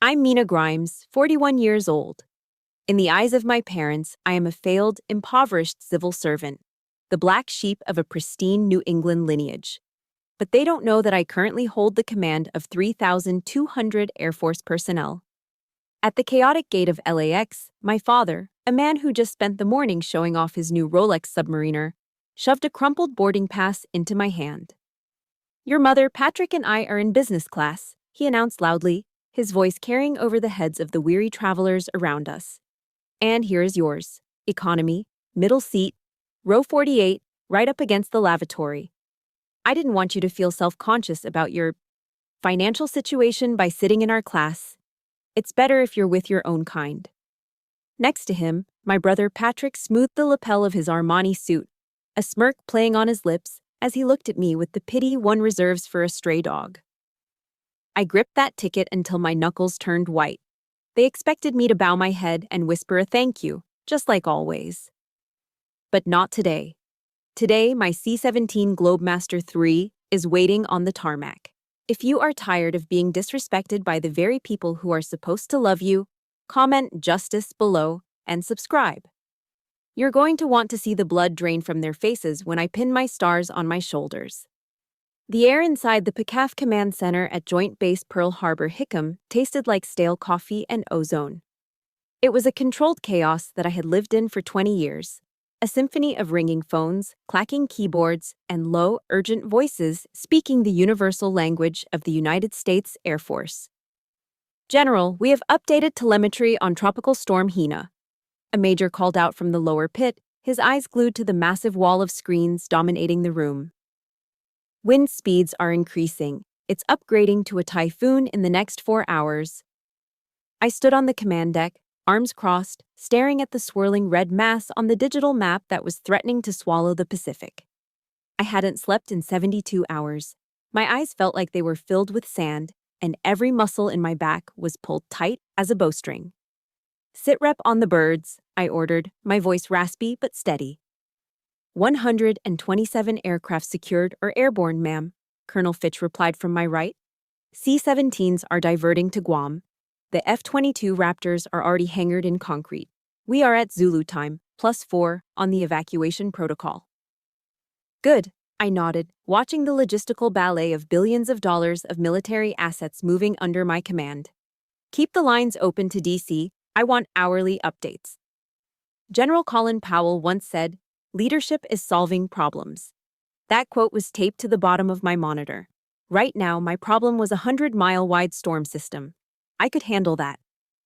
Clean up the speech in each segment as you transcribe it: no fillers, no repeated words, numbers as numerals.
I'm Mina Grimes, 41 years old. In the eyes of my parents, I am a failed, impoverished civil servant, the black sheep of a pristine New England lineage. But they don't know that I currently hold the command of 3,200 Air Force personnel. At the chaotic gate of LAX, my father, a man who just spent the morning showing off his new Rolex submariner, shoved a crumpled boarding pass into my hand. "Your mother, Patrick, and I are in business class," he announced loudly, his voice carrying over the heads of the weary travelers around us. "And here is yours. Economy, middle seat, row 48, right up against the lavatory. I didn't want you to feel self-conscious about your financial situation by sitting in our class. It's better if you're with your own kind." Next to him, my brother Patrick smoothed the lapel of his Armani suit, a smirk playing on his lips as he looked at me with the pity one reserves for a stray dog. I gripped that ticket until my knuckles turned white. They expected me to bow my head and whisper a thank you, just like always. But not today. Today, my C-17 Globemaster III is waiting on the tarmac. If you are tired of being disrespected by the very people who are supposed to love you, comment "justice" below and subscribe. You're going to want to see the blood drain from their faces when I pin my stars on my shoulders. The air inside the PCAF Command Center at Joint Base Pearl Harbor Hickam tasted like stale coffee and ozone. It was a controlled chaos that I had lived in for 20 years, a symphony of ringing phones, clacking keyboards, and low, urgent voices speaking the universal language of the United States Air Force. "General, we have updated telemetry on Tropical Storm Hina." A major called out from the lower pit, his eyes glued to the massive wall of screens dominating the room. "Wind speeds are increasing. It's upgrading to a typhoon in the next 4 hours." I stood on the command deck, arms crossed, staring at the swirling red mass on the digital map that was threatening to swallow the Pacific. I hadn't slept in 72 hours. My eyes felt like they were filled with sand, and every muscle in my back was pulled tight as a bowstring. "Sit rep on the birds," I ordered, my voice raspy but steady. 127 aircraft secured or airborne, ma'am," Colonel Fitch replied from my right. "C-17s are diverting to Guam. The F-22 Raptors are already hangared in concrete. We are at Zulu time, +4, on the evacuation protocol." "Good," I nodded, watching the logistical ballet of billions of dollars of military assets moving under my command. "Keep the lines open to DC. I want hourly updates." General Colin Powell once said, "Leadership is solving problems." That quote was taped to the bottom of my monitor. Right now, my problem was a 100-mile-wide storm system. I could handle that.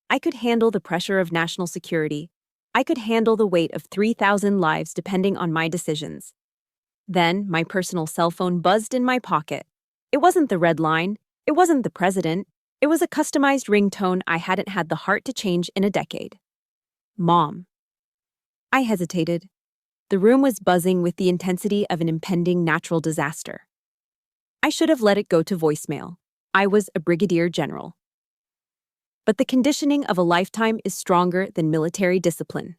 I could handle the pressure of national security. I could handle the weight of 3,000 lives depending on my decisions. Then, my personal cell phone buzzed in my pocket. It wasn't the red line. It wasn't the president. It was a customized ringtone I hadn't had the heart to change in a decade. "Mom." I hesitated. The room was buzzing with the intensity of an impending natural disaster. I should have let it go to voicemail. I was a brigadier general. But the conditioning of a lifetime is stronger than military discipline.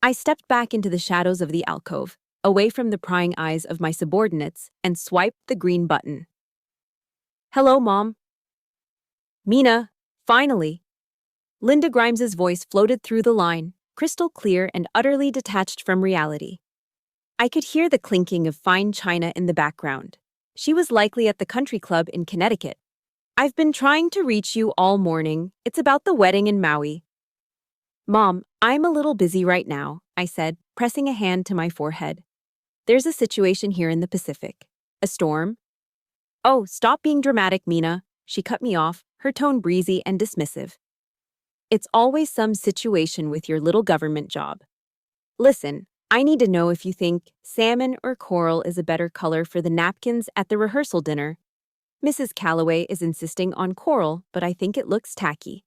I stepped back into the shadows of the alcove, away from the prying eyes of my subordinates, and swiped the green button. "Hello, Mom." "Mina, finally." Linda Grimes's voice floated through the line, crystal clear and utterly detached from reality. I could hear the clinking of fine china in the background. She was likely at the country club in Connecticut. "I've been trying to reach you all morning. It's about the wedding in Maui." "Mom, I'm a little busy right now," I said, pressing a hand to my forehead. "There's a situation here in the Pacific. A storm." "Oh, stop being dramatic, Mina," she cut me off, her tone breezy and dismissive. "It's always some situation with your little government job. Listen, I need to know if you think salmon or coral is a better color for the napkins at the rehearsal dinner. Mrs. Calloway is insisting on coral, but I think it looks tacky."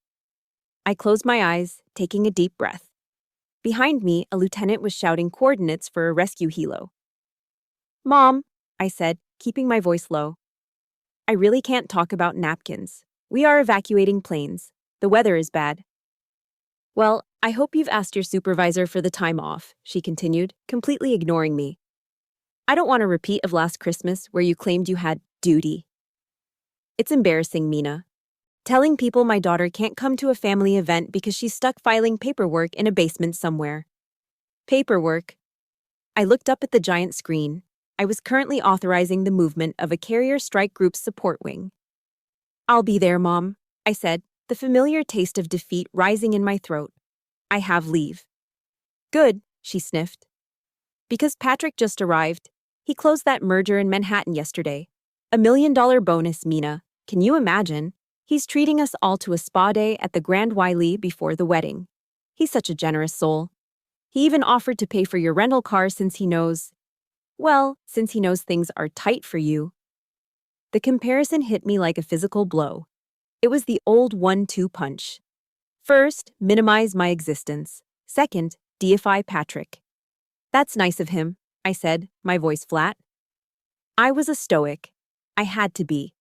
I closed my eyes, taking a deep breath. Behind me, a lieutenant was shouting coordinates for a rescue helo. "Mom," I said, keeping my voice low. "I really can't talk about napkins. We are evacuating planes. The weather is bad." "Well, I hope you've asked your supervisor for the time off," she continued, completely ignoring me. "I don't want a repeat of last Christmas where you claimed you had duty." "It's embarrassing, Mina." Telling people my daughter can't come to a family event because she's stuck filing paperwork in a basement somewhere. Paperwork. I looked up at the giant screen. I was currently authorizing the movement of a carrier strike group's support wing. I'll be there, Mom, I said, the familiar taste of defeat rising in my throat. I have leave. Good, she sniffed. Because Patrick just arrived. He closed that merger in Manhattan yesterday. $1 million bonus, Mina. Can you imagine? He's treating us all to a spa day at the Grand Wiley before the wedding. He's such a generous soul. He even offered to pay for your rental car since he knows things are tight for you. The comparison hit me like a physical blow. It was the old 1-2 punch. First, minimize my existence. Second, deify Patrick. That's nice of him, I said, my voice flat. I was a stoic. I had to be.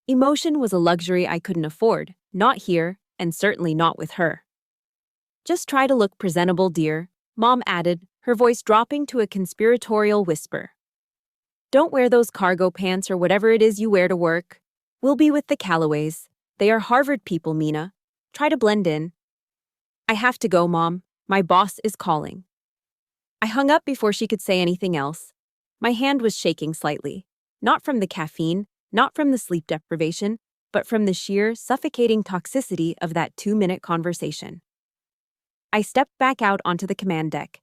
Emotion was a luxury I couldn't afford, not here, and certainly not with her. Just try to look presentable, dear, Mom added, her voice dropping to a conspiratorial whisper. Don't wear those cargo pants or whatever it is you wear to work. We'll be with the Callaways. They are Harvard people, Mina. Try to blend in. I have to go, Mom. My boss is calling. I hung up before she could say anything else. My hand was shaking slightly. Not from the caffeine, not from the sleep deprivation, but from the sheer, suffocating toxicity of that 2-minute conversation. I stepped back out onto the command deck.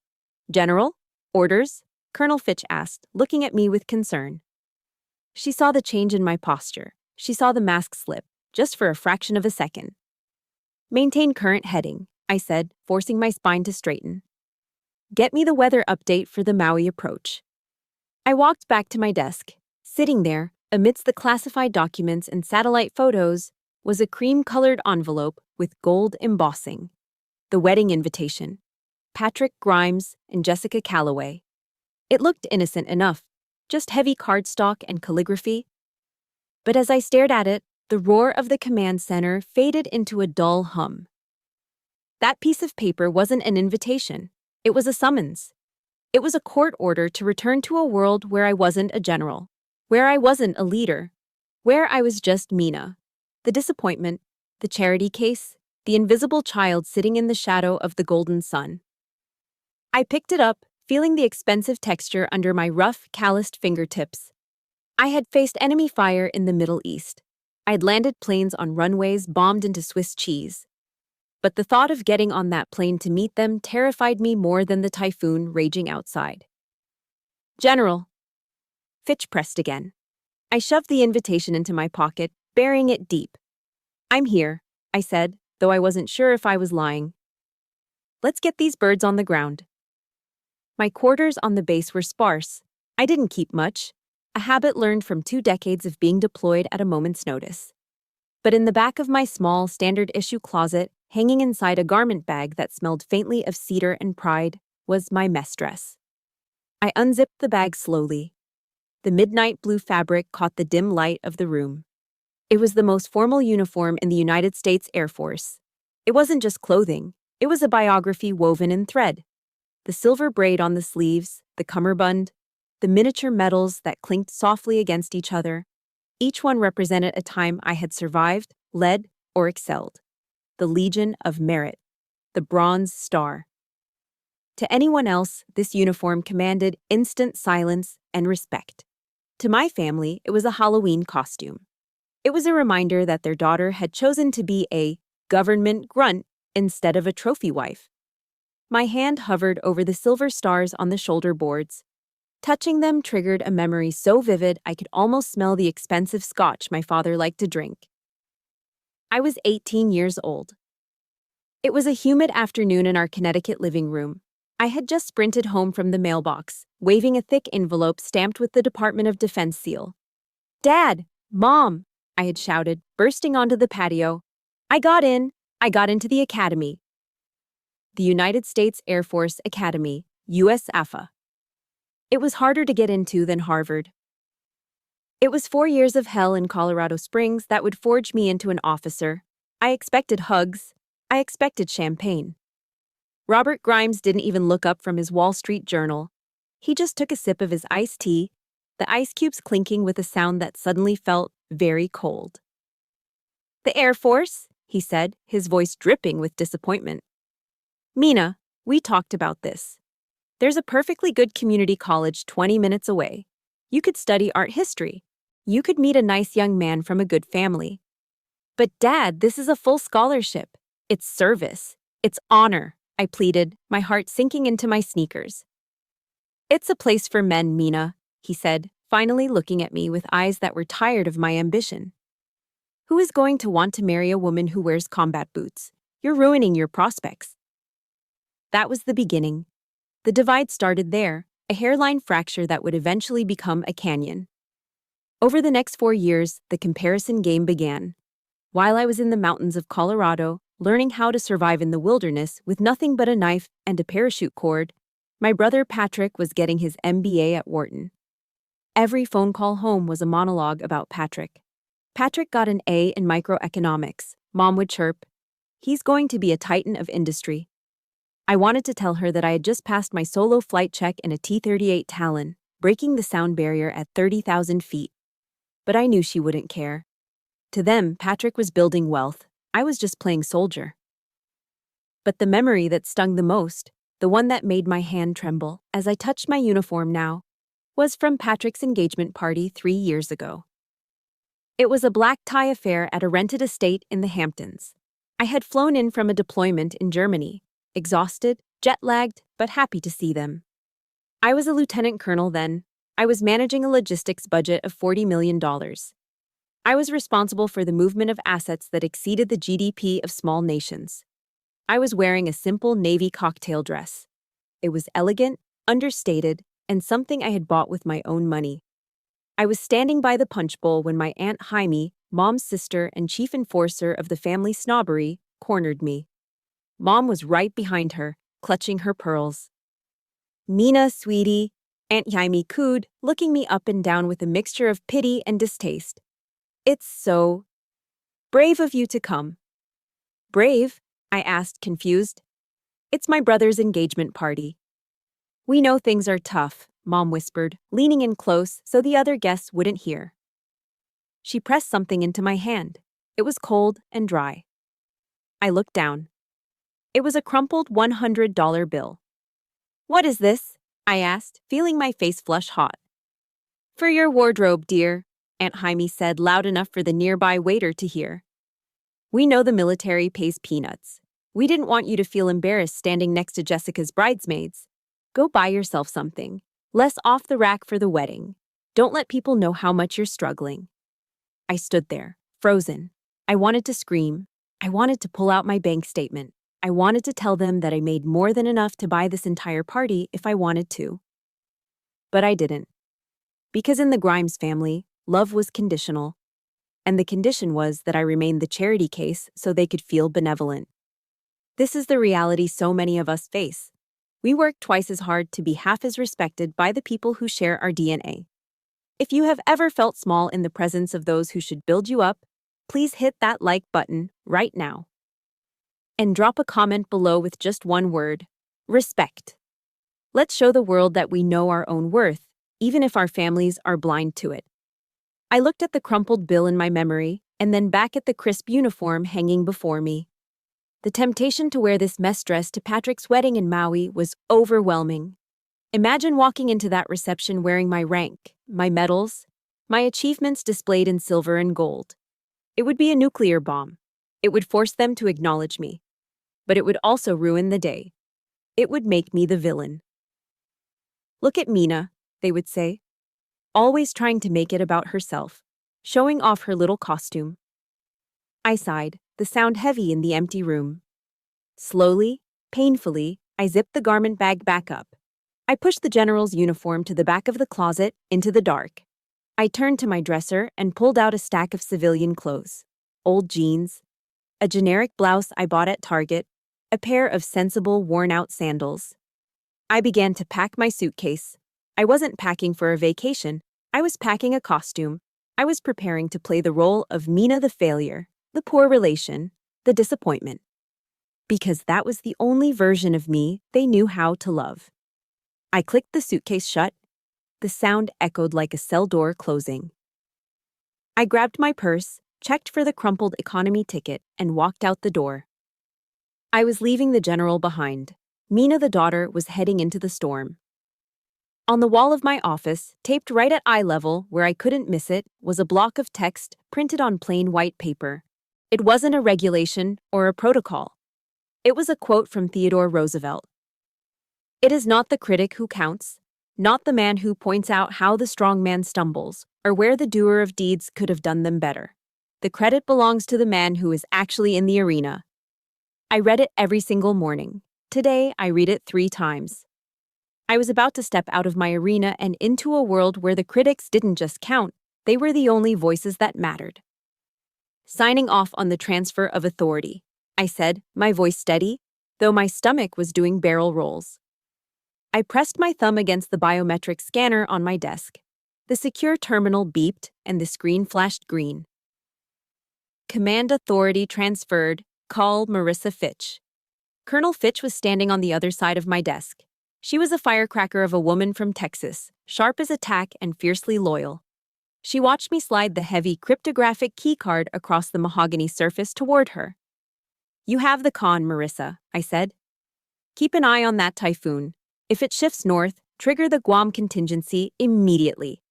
General? Orders? Colonel Fitch asked, looking at me with concern. She saw the change in my posture. She saw the mask slip, just for a fraction of a second. Maintain current heading, I said, forcing my spine to straighten. Get me the weather update for the Maui approach. I walked back to my desk. Sitting there, amidst the classified documents and satellite photos, was a cream-colored envelope with gold embossing. The wedding invitation. Patrick Grimes and Jessica Calloway. It looked innocent enough, just heavy cardstock and calligraphy. But as I stared at it, the roar of the command center faded into a dull hum. That piece of paper wasn't an invitation. It was a summons. It was a court order to return to a world where I wasn't a general, where I wasn't a leader, where I was just Mina. The disappointment, the charity case, the invisible child sitting in the shadow of the golden sun. I picked it up, feeling the expensive texture under my rough, calloused fingertips. I had faced enemy fire in the Middle East. I'd landed planes on runways bombed into Swiss cheese. But the thought of getting on that plane to meet them terrified me more than the typhoon raging outside. General. Fitch pressed again. I shoved the invitation into my pocket, burying it deep. I'm here, I said, though I wasn't sure if I was lying. Let's get these birds on the ground. My quarters on the base were sparse. I didn't keep much, a habit learned from 2 decades of being deployed at a moment's notice. But in the back of my small, standard-issue closet, hanging inside a garment bag that smelled faintly of cedar and pride, was my mess dress. I unzipped the bag slowly. The midnight blue fabric caught the dim light of the room. It was the most formal uniform in the United States Air Force. It wasn't just clothing. It was a biography woven in thread. The silver braid on the sleeves, the cummerbund, the miniature medals that clinked softly against each other. Each one represented a time I had survived, led, or excelled. The Legion of Merit, the Bronze Star. To anyone else, this uniform commanded instant silence and respect. To my family, it was a Halloween costume. It was a reminder that their daughter had chosen to be a government grunt instead of a trophy wife. My hand hovered over the silver stars on the shoulder boards. Touching them triggered a memory so vivid I could almost smell the expensive scotch my father liked to drink. I was 18 years old. It was a humid afternoon in our Connecticut living room. I had just sprinted home from the mailbox, waving a thick envelope stamped with the Department of Defense seal. Dad! Mom! I had shouted, bursting onto the patio. I got into the academy. The United States Air Force Academy, USAFA. It was harder to get into than Harvard. It was 4 years of hell in Colorado Springs that would forge me into an officer. I expected hugs. I expected champagne. Robert Grimes didn't even look up from his Wall Street Journal. He just took a sip of his iced tea, the ice cubes clinking with a sound that suddenly felt very cold. The Air Force, he said, his voice dripping with disappointment. Mina, we talked about this. There's a perfectly good community college 20 minutes away. You could study art history. You could meet a nice young man from a good family. But Dad, this is a full scholarship. It's service. It's honor, I pleaded, my heart sinking into my sneakers. It's a place for men, Mina, he said, finally looking at me with eyes that were tired of my ambition. Who is going to want to marry a woman who wears combat boots? You're ruining your prospects. That was the beginning. The divide started there, a hairline fracture that would eventually become a canyon. Over the next 4 years, the comparison game began. While I was in the mountains of Colorado, learning how to survive in the wilderness with nothing but a knife and a parachute cord, my brother Patrick was getting his MBA at Wharton. Every phone call home was a monologue about Patrick. Patrick got an A in microeconomics, Mom would chirp. He's going to be a titan of industry. I wanted to tell her that I had just passed my solo flight check in a T-38 Talon, breaking the sound barrier at 30,000 feet. But I knew she wouldn't care. To them, Patrick was building wealth. I was just playing soldier. But the memory that stung the most, the one that made my hand tremble as I touched my uniform now, was from Patrick's engagement party 3 years ago. It was a black tie affair at a rented estate in the Hamptons. I had flown in from a deployment in Germany, exhausted, jet-lagged, but happy to see them. I was a lieutenant colonel then. I was managing a logistics budget of $40 million. I was responsible for the movement of assets that exceeded the GDP of small nations. I was wearing a simple navy cocktail dress. It was elegant, understated, and something I had bought with my own money. I was standing by the punch bowl when my Aunt Jaime, Mom's sister and chief enforcer of the family snobbery, cornered me. Mom was right behind her, clutching her pearls. Mina, sweetie, Aunt Jaime cooed, looking me up and down with a mixture of pity and distaste. It's so brave of you to come. Brave? I asked, confused. It's my brother's engagement party. We know things are tough, Mom whispered, leaning in close so the other guests wouldn't hear. She pressed something into my hand. It was cold and dry. I looked down. It was a crumpled $100 bill. What is this? I asked, feeling my face flush hot. For your wardrobe, dear, Aunt Jaime said loud enough for the nearby waiter to hear. We know the military pays peanuts. We didn't want you to feel embarrassed standing next to Jessica's bridesmaids. Go buy yourself something. Less off the rack for the wedding. Don't let people know how much you're struggling. I stood there, frozen. I wanted to scream. I wanted to pull out my bank statement. I wanted to tell them that I made more than enough to buy this entire party if I wanted to. But I didn't. Because in the Grimes family, love was conditional. And the condition was that I remained the charity case so they could feel benevolent. This is the reality so many of us face. We work twice as hard to be half as respected by the people who share our DNA. If you have ever felt small in the presence of those who should build you up, please hit that like button right now. And drop a comment below with just one word: respect. Let's show the world that we know our own worth, even if our families are blind to it. I looked at the crumpled bill in my memory, and then back at the crisp uniform hanging before me. The temptation to wear this mess dress to Patrick's wedding in Maui was overwhelming. Imagine walking into that reception wearing my rank, my medals, my achievements displayed in silver and gold. It would be a nuclear bomb. It would force them to acknowledge me. But it would also ruin the day. It would make me the villain. Look at Mina, they would say. Always trying to make it about herself, showing off her little costume. I sighed, the sound heavy in the empty room. Slowly, painfully, I zipped the garment bag back up. I pushed the general's uniform to the back of the closet, into the dark. I turned to my dresser and pulled out a stack of civilian clothes. Old jeans, a generic blouse I bought at Target, a pair of sensible, worn-out sandals. I began to pack my suitcase. I wasn't packing for a vacation. I was packing a costume. I was preparing to play the role of Mina the failure, the poor relation, the disappointment. Because that was the only version of me they knew how to love. I clicked the suitcase shut. The sound echoed like a cell door closing. I grabbed my purse, checked for the crumpled economy ticket, and walked out the door. I was leaving the general behind. Mina the daughter was heading into the storm. On the wall of my office, taped right at eye level where I couldn't miss it, was a block of text printed on plain white paper. It wasn't a regulation or a protocol. It was a quote from Theodore Roosevelt. "It is not the critic who counts, not the man who points out how the strong man stumbles, or where the doer of deeds could have done them better. The credit belongs to the man who is actually in the arena." I read it every single morning. Today, I read it 3 times. I was about to step out of my arena and into a world where the critics didn't just count, they were the only voices that mattered. "Signing off on the transfer of authority," I said, my voice steady, though my stomach was doing barrel rolls. I pressed my thumb against the biometric scanner on my desk. The secure terminal beeped and the screen flashed green. "Command authority transferred. Call Marissa Fitch." Colonel Fitch was standing on the other side of my desk. She was a firecracker of a woman from Texas, sharp as a tack and fiercely loyal. She watched me slide the heavy cryptographic keycard across the mahogany surface toward her. "You have the con, Marissa," I said. "Keep an eye on that typhoon. If it shifts north, trigger the Guam contingency immediately."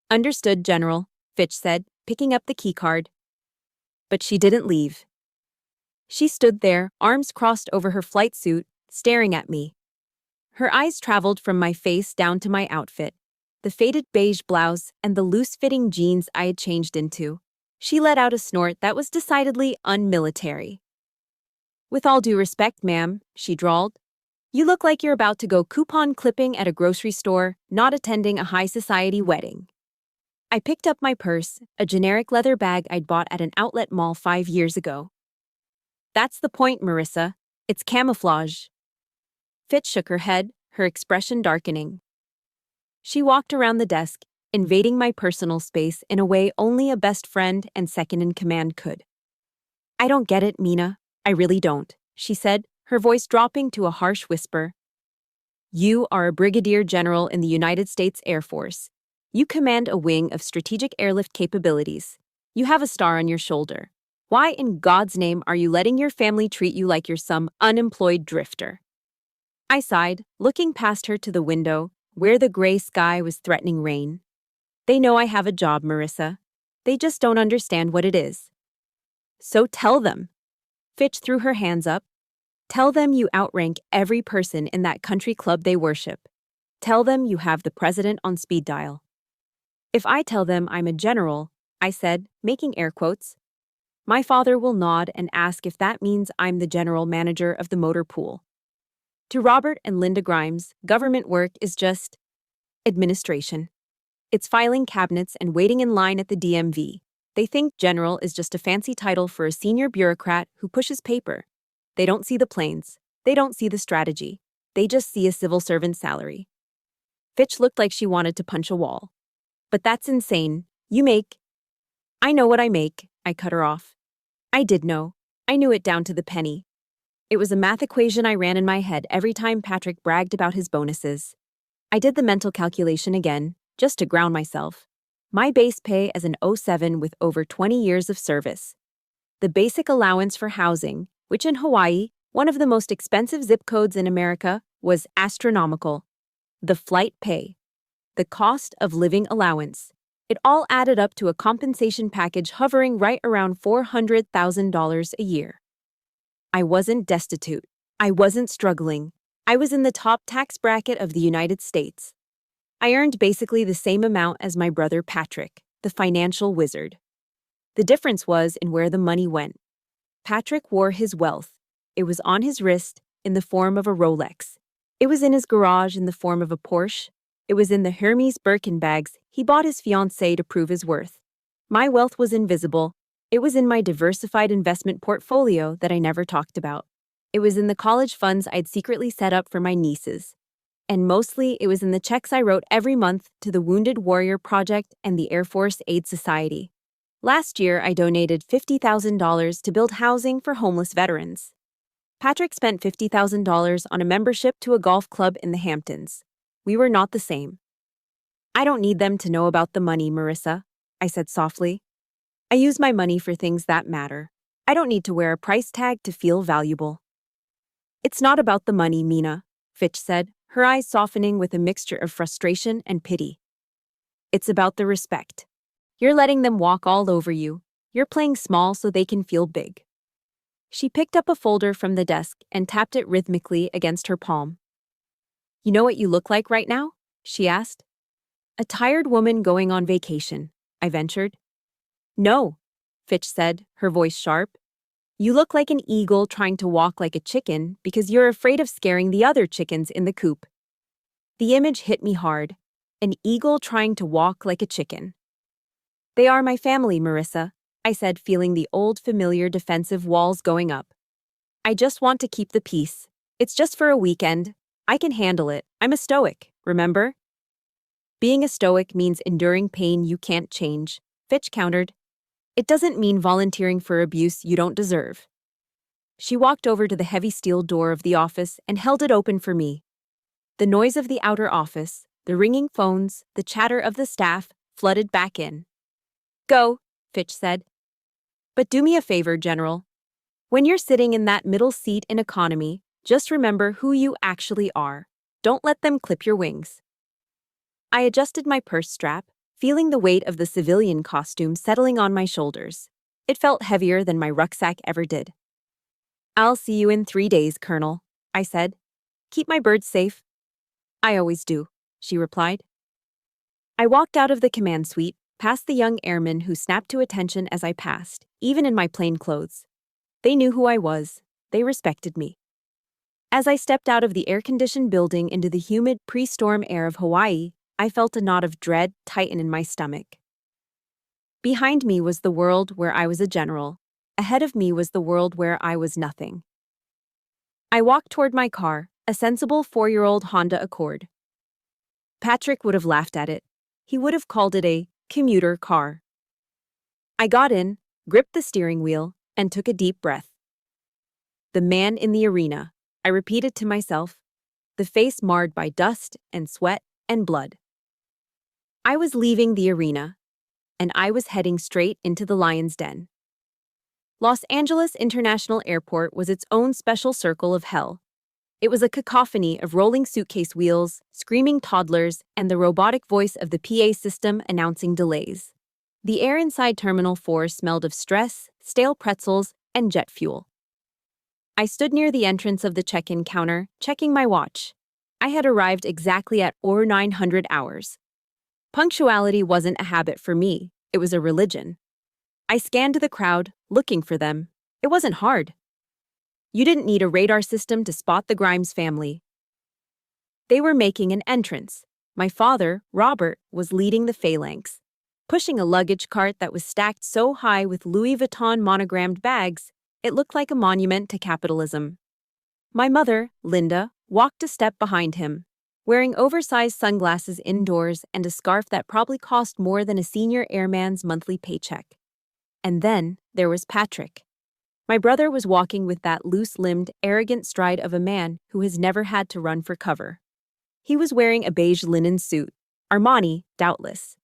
"Understood, General," Fitch said, picking up the keycard. But she didn't leave. She stood there, arms crossed over her flight suit, staring at me. Her eyes traveled from my face down to my outfit, the faded beige blouse and the loose-fitting jeans I had changed into. She let out a snort that was decidedly unmilitary. "With all due respect, ma'am," she drawled, "you look like you're about to go coupon clipping at a grocery store, not attending a high-society wedding." I picked up my purse, a generic leather bag I'd bought at an outlet mall 5 years ago. "That's the point, Marissa. It's camouflage." Fitch shook her head, her expression darkening. She walked around the desk, invading my personal space in a way only a best friend and second-in-command could. "I don't get it, Mina. I really don't," she said, her voice dropping to a harsh whisper. "You are a brigadier general in the United States Air Force. You command a wing of strategic airlift capabilities. You have a star on your shoulder. Why in God's name are you letting your family treat you like you're some unemployed drifter?" I sighed, looking past her to the window, where the gray sky was threatening rain. "They know I have a job, Marissa. They just don't understand what it is." "So tell them." Fitch threw her hands up. "Tell them you outrank every person in that country club they worship. Tell them you have the president on speed dial." "If I tell them I'm a general," I said, making air quotes, "my father will nod and ask if that means I'm the general manager of the motor pool." To Robert and Linda Grimes, government work is just administration. It's filing cabinets and waiting in line at the DMV. They think general is just a fancy title for a senior bureaucrat who pushes paper. They don't see the planes. They don't see the strategy. They just see a civil servant salary. Fitch looked like she wanted to punch a wall. "But that's insane. You make—" "I know what I make," I cut her off. I did know. I knew it down to the penny. It was a math equation I ran in my head every time Patrick bragged about his bonuses. I did the mental calculation again, just to ground myself. My base pay as an 07 with over 20 years of service. The basic allowance for housing, which in Hawaii, one of the most expensive zip codes in America, was astronomical. The flight pay. The cost of living allowance. It all added up to a compensation package hovering right around $400,000 a year. I wasn't destitute. I wasn't struggling. I was in the top tax bracket of the United States. I earned basically the same amount as my brother Patrick, the financial wizard. The difference was in where the money went. Patrick wore his wealth. It was on his wrist in the form of a Rolex. It was in his garage in the form of a Porsche. It was in the Hermes Birkin bags he bought his fiancée to prove his worth. My wealth was invisible. It was in my diversified investment portfolio that I never talked about. It was in the college funds I'd secretly set up for my nieces. And mostly, it was in the checks I wrote every month to the Wounded Warrior Project and the Air Force Aide Society. Last year, I donated $50,000 to build housing for homeless veterans. Patrick spent $50,000 on a membership to a golf club in the Hamptons. We were not the same. "I don't need them to know about the money, Marissa," I said softly. I use my money for things that matter. I don't need to wear a price tag to feel valuable. It's not about the money, Mina, Fitch said, her eyes softening with a mixture of frustration and pity. It's about the respect. You're letting them walk all over you. You're playing small so they can feel big. She picked up a folder from the desk and tapped it rhythmically against her palm. You know what you look like right now? She asked. A tired woman going on vacation, I ventured. No, Fitch said, her voice sharp. You look like an eagle trying to walk like a chicken because you're afraid of scaring the other chickens in the coop. The image hit me hard. An eagle trying to walk like a chicken. They are my family, Marissa, I said, feeling the old familiar defensive walls going up. I just want to keep the peace. It's just for a weekend. I can handle it. I'm a stoic, remember? Being a stoic means enduring pain you can't change, Fitch countered. It doesn't mean volunteering for abuse you don't deserve. She walked over to the heavy steel door of the office and held it open for me. The noise of the outer office, the ringing phones, the chatter of the staff flooded back in. Go, Fitch said. But do me a favor, General. When you're sitting in that middle seat in economy, just remember who you actually are. Don't let them clip your wings. I adjusted my purse strap, feeling the weight of the civilian costume settling on my shoulders. It felt heavier than my rucksack ever did. I'll see you in 3 days, Colonel, I said. Keep my birds safe. I always do, she replied. I walked out of the command suite, past the young airmen who snapped to attention as I passed, even in my plain clothes. They knew who I was. They respected me. As I stepped out of the air-conditioned building into the humid pre-storm air of Hawaii, I felt a knot of dread tighten in my stomach. Behind me was the world where I was a general. Ahead of me was the world where I was nothing. I walked toward my car, a sensible 4-year-old Honda Accord. Patrick would have laughed at it. He would have called it a commuter car. I got in, gripped the steering wheel, and took a deep breath. The man in the arena, I repeated to myself, the face marred by dust and sweat and blood. I was leaving the arena, and I was heading straight into the lion's den. Los Angeles International Airport was its own special circle of hell. It was a cacophony of rolling suitcase wheels, screaming toddlers, and the robotic voice of the PA system announcing delays. The air inside Terminal 4 smelled of stress, stale pretzels, and jet fuel. I stood near the entrance of the check-in counter, checking my watch. I had arrived exactly at 900 hours. Punctuality wasn't a habit for me, it was a religion. I scanned the crowd, looking for them. It wasn't hard. You didn't need a radar system to spot the Grimes family. They were making an entrance. My father, Robert, was leading the phalanx, pushing a luggage cart that was stacked so high with Louis Vuitton monogrammed bags, it looked like a monument to capitalism. My mother, Linda, walked a step behind him, wearing oversized sunglasses indoors and a scarf that probably cost more than a senior airman's monthly paycheck. And then there was Patrick. My brother was walking with that loose-limbed, arrogant stride of a man who has never had to run for cover. He was wearing a beige linen suit, Armani, doubtless.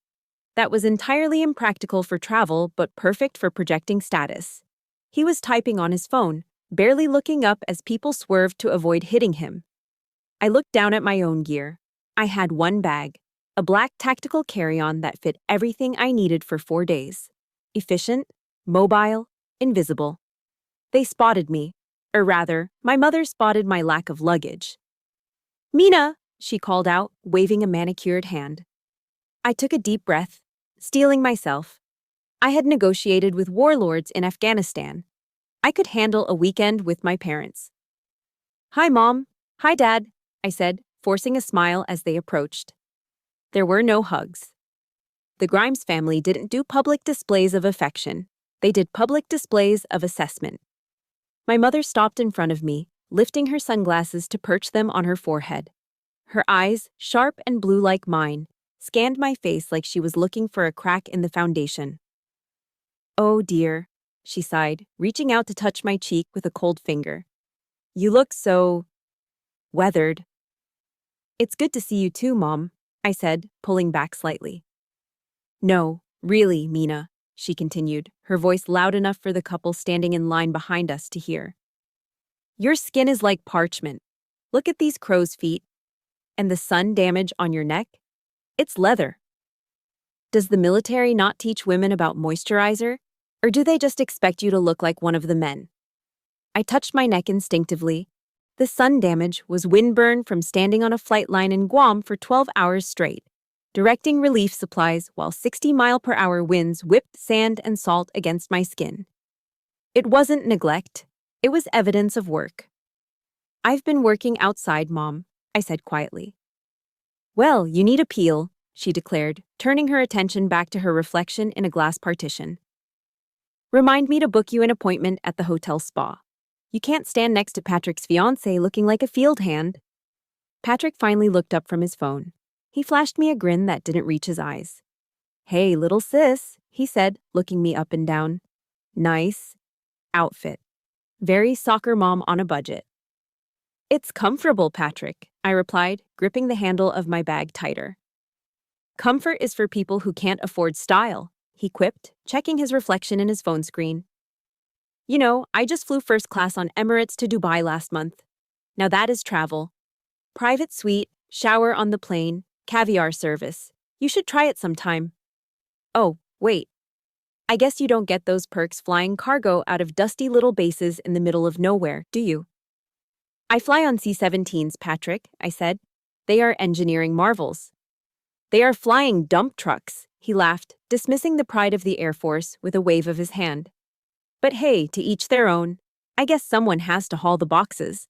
That was entirely impractical for travel but perfect for projecting status. He was typing on his phone, barely looking up as people swerved to avoid hitting him. I looked down at my own gear. I had one bag, a black tactical carry-on that fit everything I needed for 4 days. Efficient, mobile, invisible. They spotted me, or rather, my mother spotted my lack of luggage. Mina, she called out, waving a manicured hand. I took a deep breath, steeling myself. I had negotiated with warlords in Afghanistan. I could handle a weekend with my parents. Hi, Mom. Hi, Dad, I said, forcing a smile as they approached. There were no hugs. The Grimes family didn't do public displays of affection. They did public displays of assessment. My mother stopped in front of me, lifting her sunglasses to perch them on her forehead. Her eyes, sharp and blue like mine, scanned my face like she was looking for a crack in the foundation. Oh dear, she sighed, reaching out to touch my cheek with a cold finger. You look so weathered. It's good to see you too, Mom, I said, pulling back slightly. No, really, Mina, she continued, her voice loud enough for the couple standing in line behind us to hear. Your skin is like parchment. Look at these crow's feet. And the sun damage on your neck? It's leather. Does the military not teach women about moisturizer? Or do they just expect you to look like one of the men? I touched my neck instinctively. The sun damage was windburn from standing on a flight line in Guam for 12 hours straight, directing relief supplies while 60-mile-per-hour winds whipped sand and salt against my skin. It wasn't neglect. It was evidence of work. I've been working outside, Mom, I said quietly. Well, you need a peel, she declared, turning her attention back to her reflection in a glass partition. Remind me to book you an appointment at the hotel spa. You can't stand next to Patrick's fiancée looking like a field hand. Patrick finally looked up from his phone. He flashed me a grin that didn't reach his eyes. Hey, little sis, he said, looking me up and down. Nice outfit. Very soccer mom on a budget. It's comfortable, Patrick, I replied, gripping the handle of my bag tighter. Comfort is for people who can't afford style, he quipped, checking his reflection in his phone screen. You know, I just flew first class on Emirates to Dubai last month. Now that is travel. Private suite, shower on the plane, caviar service. You should try it sometime. Oh, wait. I guess you don't get those perks flying cargo out of dusty little bases in the middle of nowhere, do you? I fly on C-17s, Patrick, I said. They are engineering marvels. They are flying dump trucks, he laughed, dismissing the pride of the Air Force with a wave of his hand. But hey, to each their own. I guess someone has to haul the boxes.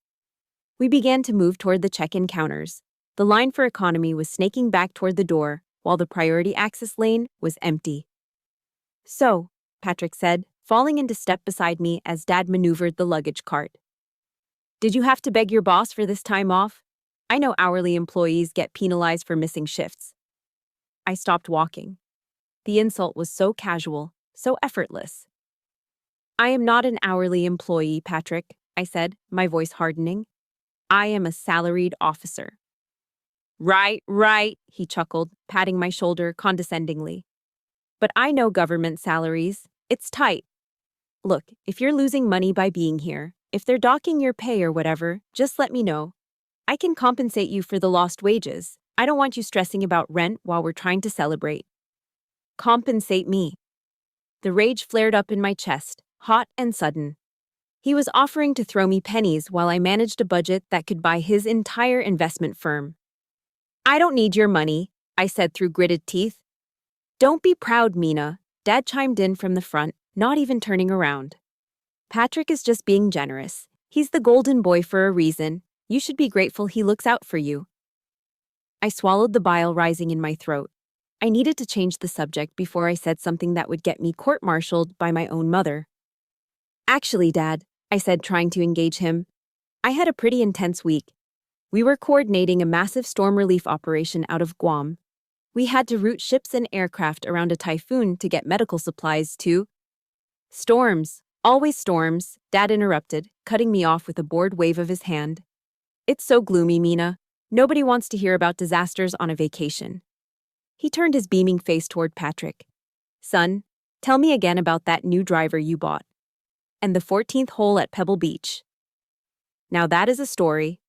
We began to move toward the check-in counters. The line for economy was snaking back toward the door, while the priority access lane was empty. So, Patrick said, falling into step beside me as Dad maneuvered the luggage cart. Did you have to beg your boss for this time off? I know hourly employees get penalized for missing shifts. I stopped walking. The insult was so casual, so effortless. I am not an hourly employee, Patrick, I said, my voice hardening. I am a salaried officer. Right, he chuckled, patting my shoulder condescendingly. But I know government salaries. It's tight. Look, if you're losing money by being here, if they're docking your pay or whatever, just let me know. I can compensate you for the lost wages. I don't want you stressing about rent while we're trying to celebrate. Compensate me. The rage flared up in my chest, hot and sudden. He was offering to throw me pennies while I managed a budget that could buy his entire investment firm. I don't need your money, I said through gritted teeth. Don't be proud, Mina, Dad chimed in from the front, not even turning around. Patrick is just being generous. He's the golden boy for a reason. You should be grateful he looks out for you. I swallowed the bile rising in my throat. I needed to change the subject before I said something that would get me court-martialed by my own mother. Actually, Dad, I said, trying to engage him, I had a pretty intense week. We were coordinating a massive storm relief operation out of Guam. We had to route ships and aircraft around a typhoon to get medical supplies to... Storms. Always storms, Dad interrupted, cutting me off with a bored wave of his hand. It's so gloomy, Mina. Nobody wants to hear about disasters on a vacation. He turned his beaming face toward Patrick. Son, tell me again about that new driver you bought. And the 14th hole at Pebble Beach. Now that is a story.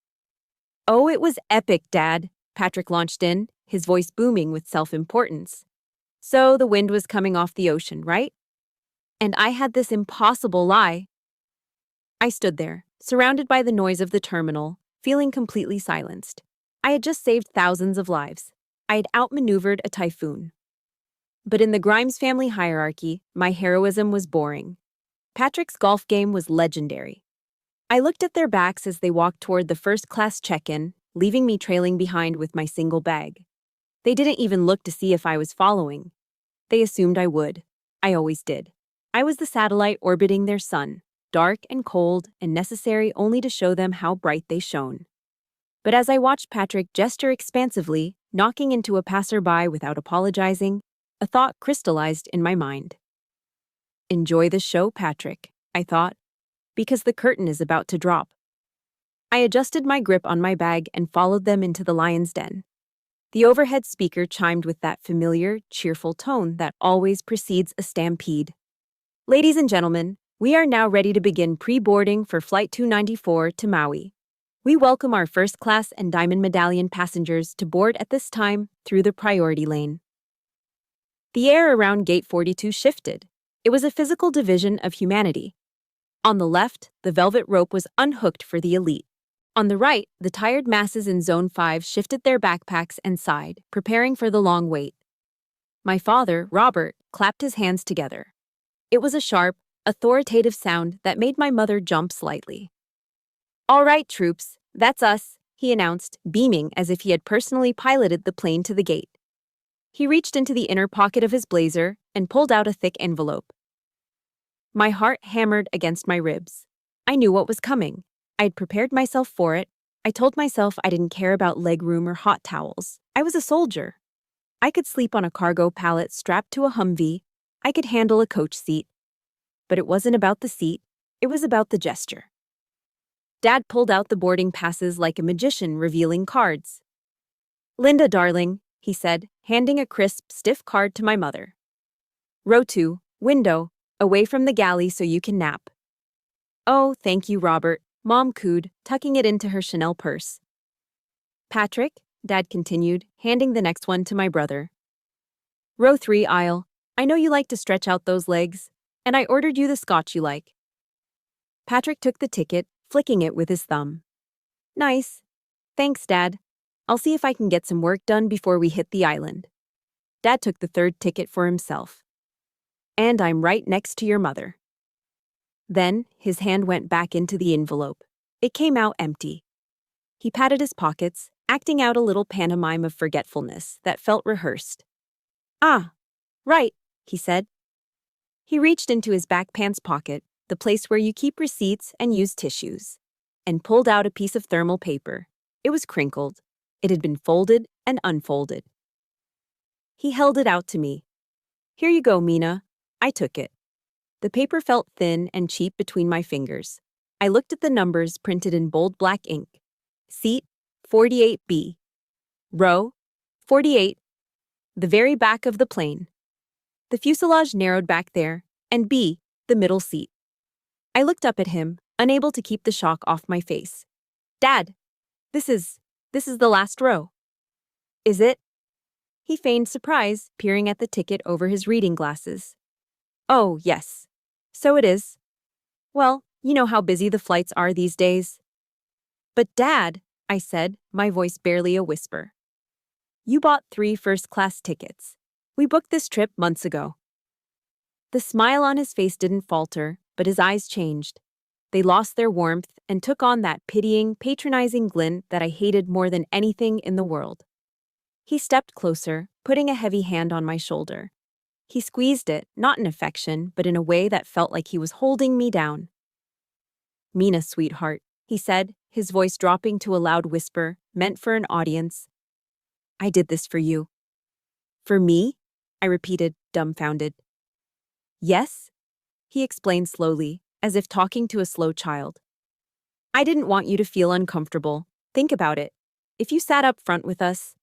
Oh, it was epic, Dad, Patrick launched in, his voice booming with self-importance. So the wind was coming off the ocean, right? And I had this impossible lie. I stood there, surrounded by the noise of the terminal, feeling completely silenced. I had just saved thousands of lives. I had outmaneuvered a typhoon. But in the Grimes family hierarchy, my heroism was boring. Patrick's golf game was legendary. I looked at their backs as they walked toward the first-class check-in, leaving me trailing behind with my single bag. They didn't even look to see if I was following. They assumed I would. I always did. I was the satellite orbiting their sun, dark and cold and necessary only to show them how bright they shone. But as I watched Patrick gesture expansively, knocking into a passerby without apologizing, a thought crystallized in my mind. Enjoy the show, Patrick, I thought, because the curtain is about to drop. I adjusted my grip on my bag and followed them into the lion's den. The overhead speaker chimed with that familiar, cheerful tone that always precedes a stampede. Ladies and gentlemen, we are now ready to begin pre-boarding for Flight 294 to Maui. We welcome our first class and Diamond Medallion passengers to board at this time through the priority lane. The air around Gate 42 shifted. It was a physical division of humanity. On the left, the velvet rope was unhooked for the elite. On the right, the tired masses in Zone 5 shifted their backpacks and sighed, preparing for the long wait. My father, Robert, clapped his hands together. It was a sharp, authoritative sound that made my mother jump slightly. "All right, troops, that's us," he announced, beaming as if he had personally piloted the plane to the gate. He reached into the inner pocket of his blazer and pulled out a thick envelope. My heart hammered against my ribs. I knew what was coming. I had prepared myself for it. I told myself I didn't care about legroom or hot towels. I was a soldier. I could sleep on a cargo pallet strapped to a Humvee. I could handle a coach seat. But it wasn't about the seat. It was about the gesture. Dad pulled out the boarding passes like a magician revealing cards. "Linda, darling," he said, handing a crisp, stiff card to my mother. "Row 2, window, away from the galley so you can nap." "Oh, thank you, Robert," Mom cooed, tucking it into her Chanel purse. "Patrick," Dad continued, handing the next one to my brother. "Row 3, aisle. I know you like to stretch out those legs, and I ordered you the scotch you like." Patrick took the ticket, flicking it with his thumb. "Nice. Thanks, Dad. I'll see if I can get some work done before we hit the island." Dad took the third ticket for himself. "And I'm right next to your mother." Then, his hand went back into the envelope. It came out empty. He patted his pockets, acting out a little pantomime of forgetfulness that felt rehearsed. "Ah, right," he said. He reached into his back pants pocket, the place where you keep receipts and use tissues, and pulled out a piece of thermal paper. It was crinkled. It had been folded and unfolded. He held it out to me. "Here you go, Mina." I took it. The paper felt thin and cheap between my fingers. I looked at the numbers printed in bold black ink. Seat 48B. Row 48. The very back of the plane. The fuselage narrowed back there, and B, the middle seat. I looked up at him, unable to keep the shock off my face. "Dad, this is the last row." "Is it?" He feigned surprise, peering at the ticket over his reading glasses. "Oh, yes. So it is. Well, you know how busy the flights are these days." "But Dad," I said, my voice barely a whisper. "You bought 3 first-class tickets. We booked this trip months ago." The smile on his face didn't falter, but his eyes changed. They lost their warmth and took on that pitying, patronizing glint that I hated more than anything in the world. He stepped closer, putting a heavy hand on my shoulder. He squeezed it, not in affection, but in a way that felt like he was holding me down. "Mina, sweetheart," he said, his voice dropping to a loud whisper, meant for an audience. "I did this for you." "For me?" I repeated, dumbfounded. "Yes," he explained slowly, as if talking to a slow child. "I didn't want you to feel uncomfortable. Think about it. If you sat up front with us,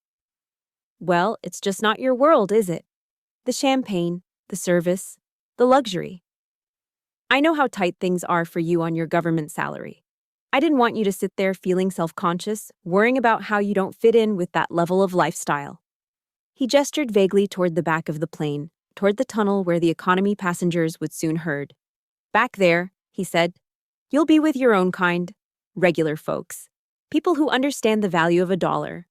well, it's just not your world, is it? The champagne, the service, the luxury. I know how tight things are for you on your government salary. I didn't want you to sit there feeling self-conscious, worrying about how you don't fit in with that level of lifestyle." He gestured vaguely toward the back of the plane, toward the tunnel where the economy passengers would soon herd. "Back there," he said, "you'll be with your own kind, regular folks, people who understand the value of a dollar.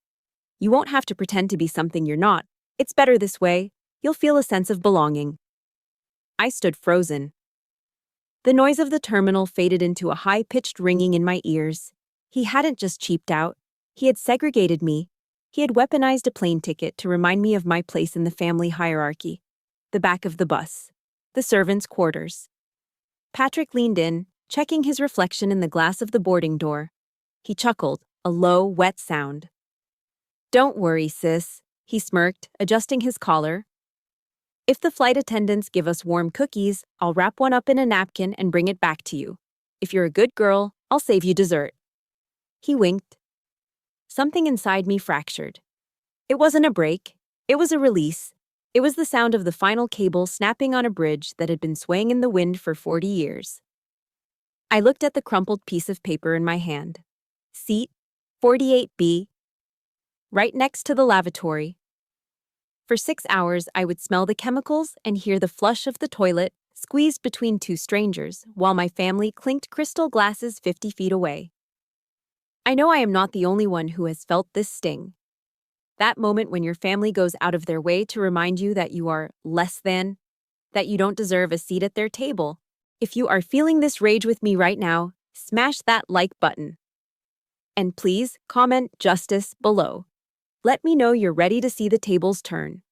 You won't have to pretend to be something you're not. It's better this way. You'll feel a sense of belonging." I stood frozen. The noise of the terminal faded into a high-pitched ringing in my ears. He hadn't just cheaped out. He had segregated me. He had weaponized a plane ticket to remind me of my place in the family hierarchy. The back of the bus. The servants' quarters. Patrick leaned in, checking his reflection in the glass of the boarding door. He chuckled, a low, wet sound. "Don't worry, sis," he smirked, adjusting his collar. "If the flight attendants give us warm cookies, I'll wrap one up in a napkin and bring it back to you. If you're a good girl, I'll save you dessert." He winked. Something inside me fractured. It wasn't a break. It was a release. It was the sound of the final cable snapping on a bridge that had been swaying in the wind for 40 years. I looked at the crumpled piece of paper in my hand. Seat 48B, right next to the lavatory. For 6 hours, I would smell the chemicals and hear the flush of the toilet squeezed between two strangers while my family clinked crystal glasses 50 feet away. I know I am not the only one who has felt this sting. That moment when your family goes out of their way to remind you that you are less than, that you don't deserve a seat at their table. If you are feeling this rage with me right now, smash that like button. And please comment justice below. Let me know you're ready to see the tables turn.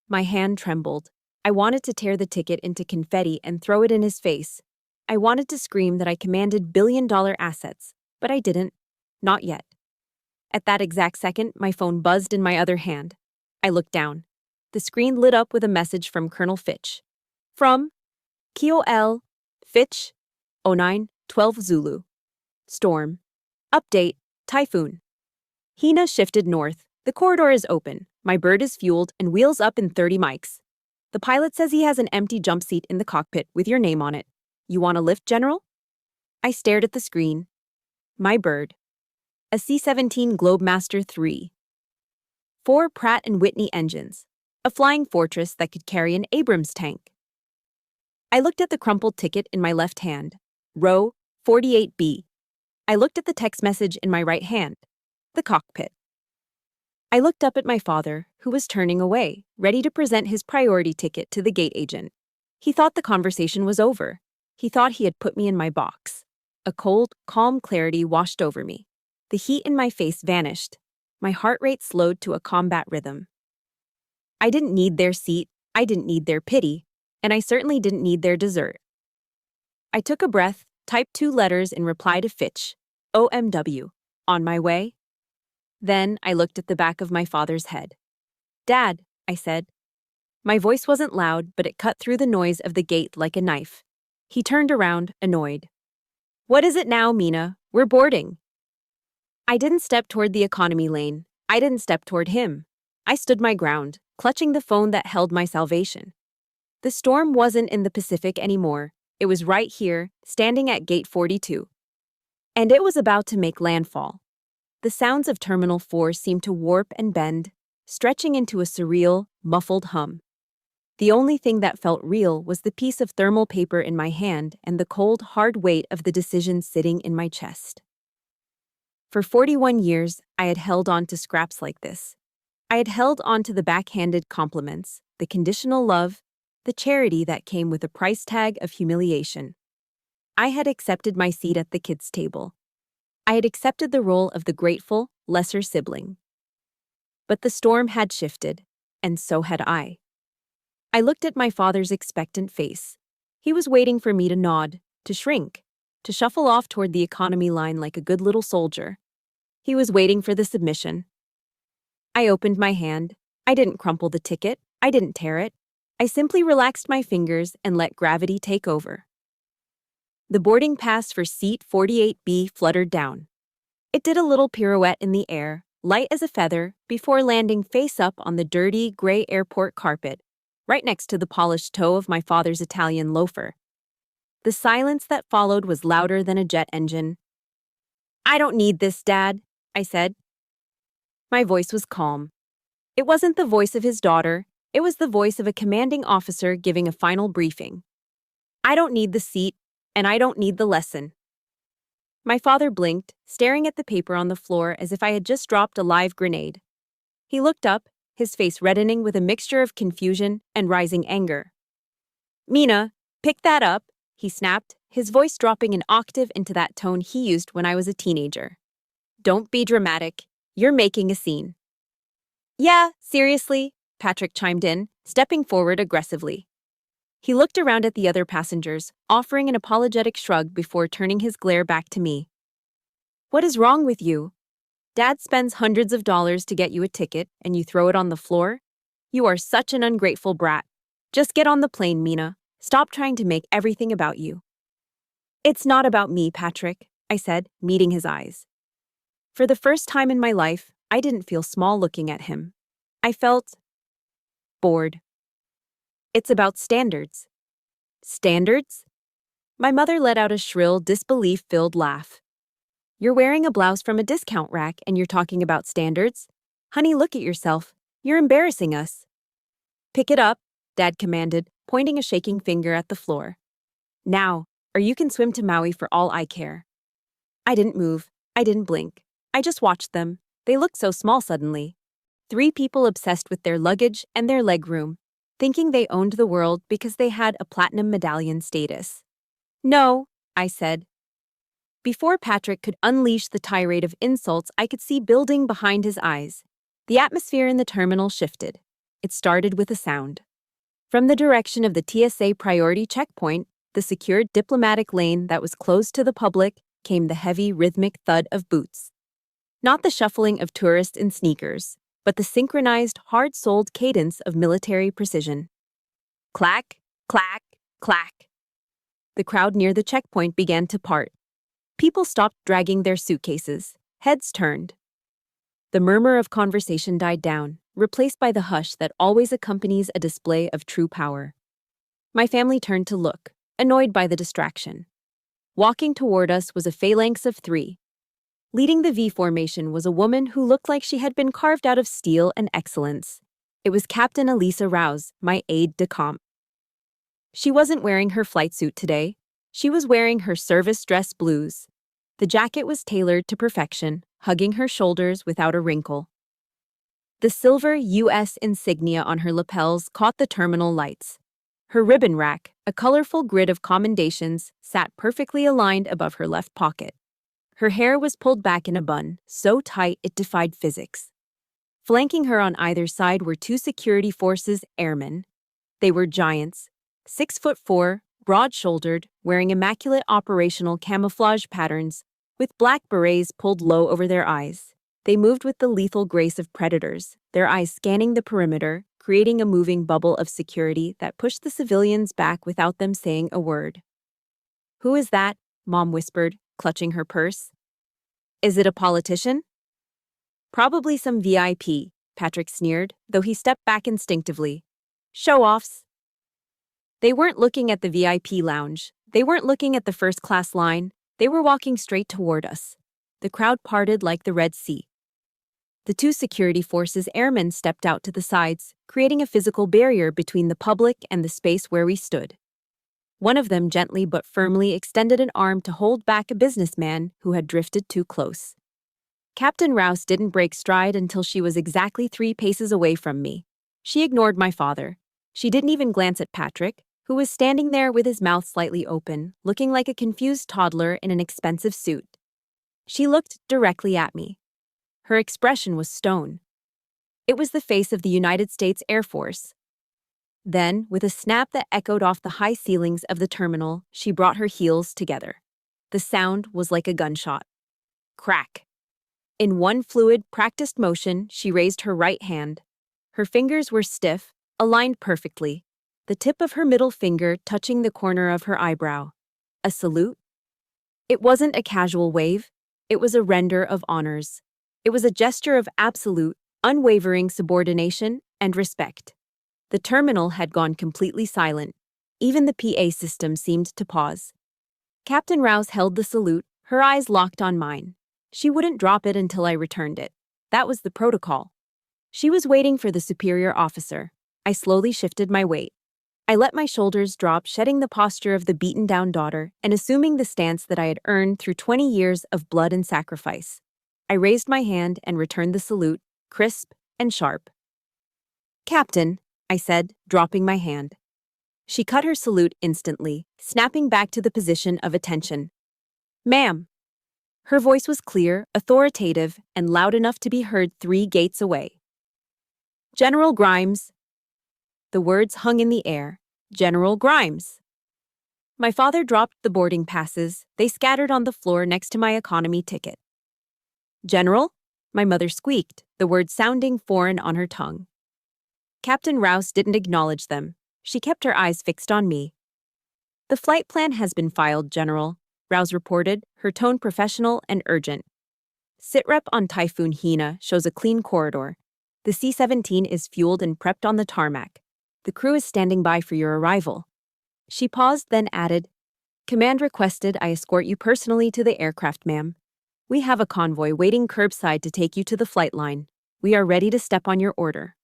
My hand trembled. I wanted to tear the ticket into confetti and throw it in his face. I wanted to scream that I commanded billion-dollar assets, but I didn't. Not yet. At that exact second, my phone buzzed in my other hand. I looked down. The screen lit up with a message from Colonel Fitch. From KOL Fitch 0912 Zulu. Storm. Update. Typhoon. Hina shifted north. The corridor is open. My bird is fueled and wheels up in 30 mics. The pilot says he has an empty jump seat in the cockpit with your name on it. You want a lift, General? I stared at the screen. My bird. A C-17 Globemaster III. 4 Pratt & Whitney engines. A flying fortress that could carry an Abrams tank. I looked at the crumpled ticket in my left hand. Row 48B. I looked at the text message in my right hand. The cockpit. I looked up at my father, who was turning away, ready to present his priority ticket to the gate agent. He thought the conversation was over. He thought he had put me in my box. A cold, calm clarity washed over me. The heat in my face vanished. My heart rate slowed to a combat rhythm. I didn't need their seat, I didn't need their pity, and I certainly didn't need their dessert. I took a breath, typed 2 letters in reply to Fitch. OMW. On my way. Then I looked at the back of my father's head. Dad, I said. My voice wasn't loud, but it cut through the noise of the gate like a knife. He turned around, annoyed. What is it now, Mina? We're boarding. I didn't step toward the economy lane. I didn't step toward him. I stood my ground, clutching the phone that held my salvation. The storm wasn't in the Pacific anymore. It was right here, standing at gate 42. And it was about to make landfall. The sounds of Terminal 4 seemed to warp and bend, stretching into a surreal, muffled hum. The only thing that felt real was the piece of thermal paper in my hand and the cold, hard weight of the decision sitting in my chest. For 41 years, I had held on to scraps like this. I had held on to the backhanded compliments, the conditional love, the charity that came with a price tag of humiliation. I had accepted my seat at the kids' table. I had accepted the role of the grateful, lesser sibling. But the storm had shifted, and so had I. I looked at my father's expectant face. He was waiting for me to nod, to shrink, to shuffle off toward the economy line like a good little soldier. He was waiting for the submission. I opened my hand. I didn't crumple the ticket. I didn't tear it. I simply relaxed my fingers and let gravity take over. The boarding pass for seat 48B fluttered down. It did a little pirouette in the air, light as a feather, before landing face up on the dirty, gray airport carpet, right next to the polished toe of my father's Italian loafer. The silence that followed was louder than a jet engine. I don't need this, Dad, I said. My voice was calm. It wasn't the voice of his daughter. It was the voice of a commanding officer giving a final briefing. I don't need the seat, and I don't need the lesson. My father blinked, staring at the paper on the floor as if I had just dropped a live grenade. He looked up, his face reddening with a mixture of confusion and rising anger. Mina, pick that up, he snapped, his voice dropping an octave into that tone he used when I was a teenager. Don't be dramatic. You're making a scene. Yeah, seriously, Patrick chimed in, stepping forward aggressively. He looked around at the other passengers, offering an apologetic shrug before turning his glare back to me. What is wrong with you? Dad spends hundreds of dollars to get you a ticket, and you throw it on the floor? You are such an ungrateful brat. Just get on the plane, Mina. Stop trying to make everything about you. It's not about me, Patrick, I said, meeting his eyes. For the first time in my life, I didn't feel small looking at him. I felt bored. It's about standards. Standards? My mother let out a shrill, disbelief-filled laugh. You're wearing a blouse from a discount rack and you're talking about standards? Honey, look at yourself. You're embarrassing us. Pick it up, Dad commanded, pointing a shaking finger at the floor. Now, or you can swim to Maui for all I care. I didn't move. I didn't blink. I just watched them. They looked so small suddenly. 3 people obsessed with their luggage and their legroom, thinking they owned the world because they had a platinum medallion status. No, I said. Before Patrick could unleash the tirade of insults I could see building behind his eyes, the atmosphere in the terminal shifted. It started with a sound. From the direction of the TSA priority checkpoint, the secured diplomatic lane that was closed to the public, came the heavy, rhythmic thud of boots. Not the shuffling of tourists in sneakers, but the synchronized, hard-soled cadence of military precision. Clack, clack, clack. The crowd near the checkpoint began to part. People stopped dragging their suitcases. Heads turned. The murmur of conversation died down, replaced by the hush that always accompanies a display of true power. My family turned to look, annoyed by the distraction. Walking toward us was a phalanx of 3. Leading the V formation was a woman who looked like she had been carved out of steel and excellence. It was Captain Elisa Rouse, my aide de camp. She wasn't wearing her flight suit today. She was wearing her service dress blues. The jacket was tailored to perfection, hugging her shoulders without a wrinkle. The silver U.S. insignia on her lapels caught the terminal lights. Her ribbon rack, a colorful grid of commendations, sat perfectly aligned above her left pocket. Her hair was pulled back in a bun, so tight it defied physics. Flanking her on either side were 2 security forces airmen. They were giants, 6'4", broad-shouldered, wearing immaculate operational camouflage patterns, with black berets pulled low over their eyes. They moved with the lethal grace of predators, their eyes scanning the perimeter, creating a moving bubble of security that pushed the civilians back without them saying a word. "Who is that?" Mom whispered, clutching her purse. "Is it a politician?" "Probably some VIP," Patrick sneered, though he stepped back instinctively. "Show-offs." They weren't looking at the VIP lounge. They weren't looking at the first-class line. They were walking straight toward us. The crowd parted like the Red Sea. The 2 security forces airmen stepped out to the sides, creating a physical barrier between the public and the space where we stood. One of them gently but firmly extended an arm to hold back a businessman who had drifted too close. Captain Rouse didn't break stride until she was exactly 3 paces away from me. She ignored my father. She didn't even glance at Patrick, who was standing there with his mouth slightly open, looking like a confused toddler in an expensive suit. She looked directly at me. Her expression was stone. It was the face of the United States Air Force. Then, with a snap that echoed off the high ceilings of the terminal, she brought her heels together. The sound was like a gunshot. Crack. In one fluid, practiced motion, she raised her right hand. Her fingers were stiff, aligned perfectly, the tip of her middle finger touching the corner of her eyebrow. A salute? It wasn't a casual wave. It was a render of honors. It was a gesture of absolute, unwavering subordination and respect. The terminal had gone completely silent. Even the PA system seemed to pause. Captain Rouse held the salute, her eyes locked on mine. She wouldn't drop it until I returned it. That was the protocol. She was waiting for the superior officer. I slowly shifted my weight. I let my shoulders drop, shedding the posture of the beaten-down daughter and assuming the stance that I had earned through 20 years of blood and sacrifice. I raised my hand and returned the salute, crisp and sharp. "Captain," I said, dropping my hand. She cut her salute instantly, snapping back to the position of attention. "Ma'am." Her voice was clear, authoritative, and loud enough to be heard 3 gates away. "General Grimes." The words hung in the air. General Grimes. My father dropped the boarding passes. They scattered on the floor next to my economy ticket. "General?" My mother squeaked, the word sounding foreign on her tongue. Captain Rouse didn't acknowledge them. She kept her eyes fixed on me. "The flight plan has been filed, General," Rouse reported, her tone professional and urgent. Sitrep on Typhoon Hina shows a clean corridor. The C-17 is fueled and prepped on the tarmac. The crew is standing by for your arrival. She paused, then added, Command requested I escort you personally to the aircraft, ma'am. We have a convoy waiting curbside to take you to the flight line. We are ready to step on your order.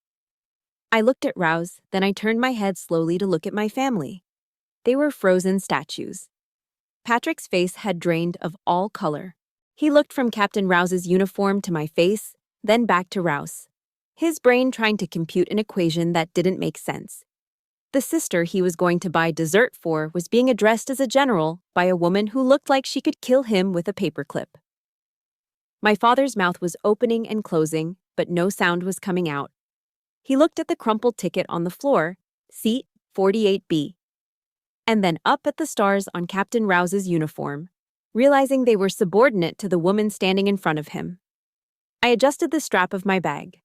I looked at Rouse, then I turned my head slowly to look at my family. They were frozen statues. Patrick's face had drained of all color. He looked from Captain Rouse's uniform to my face, then back to Rouse. His brain trying to compute an equation that didn't make sense. The sister he was going to buy dessert for was being addressed as a general by a woman who looked like she could kill him with a paperclip. My father's mouth was opening and closing, but no sound was coming out. He looked at the crumpled ticket on the floor, seat 48B, and then up at the stars on Captain Rouse's uniform, realizing they were subordinate to the woman standing in front of him. I adjusted the strap of my bag.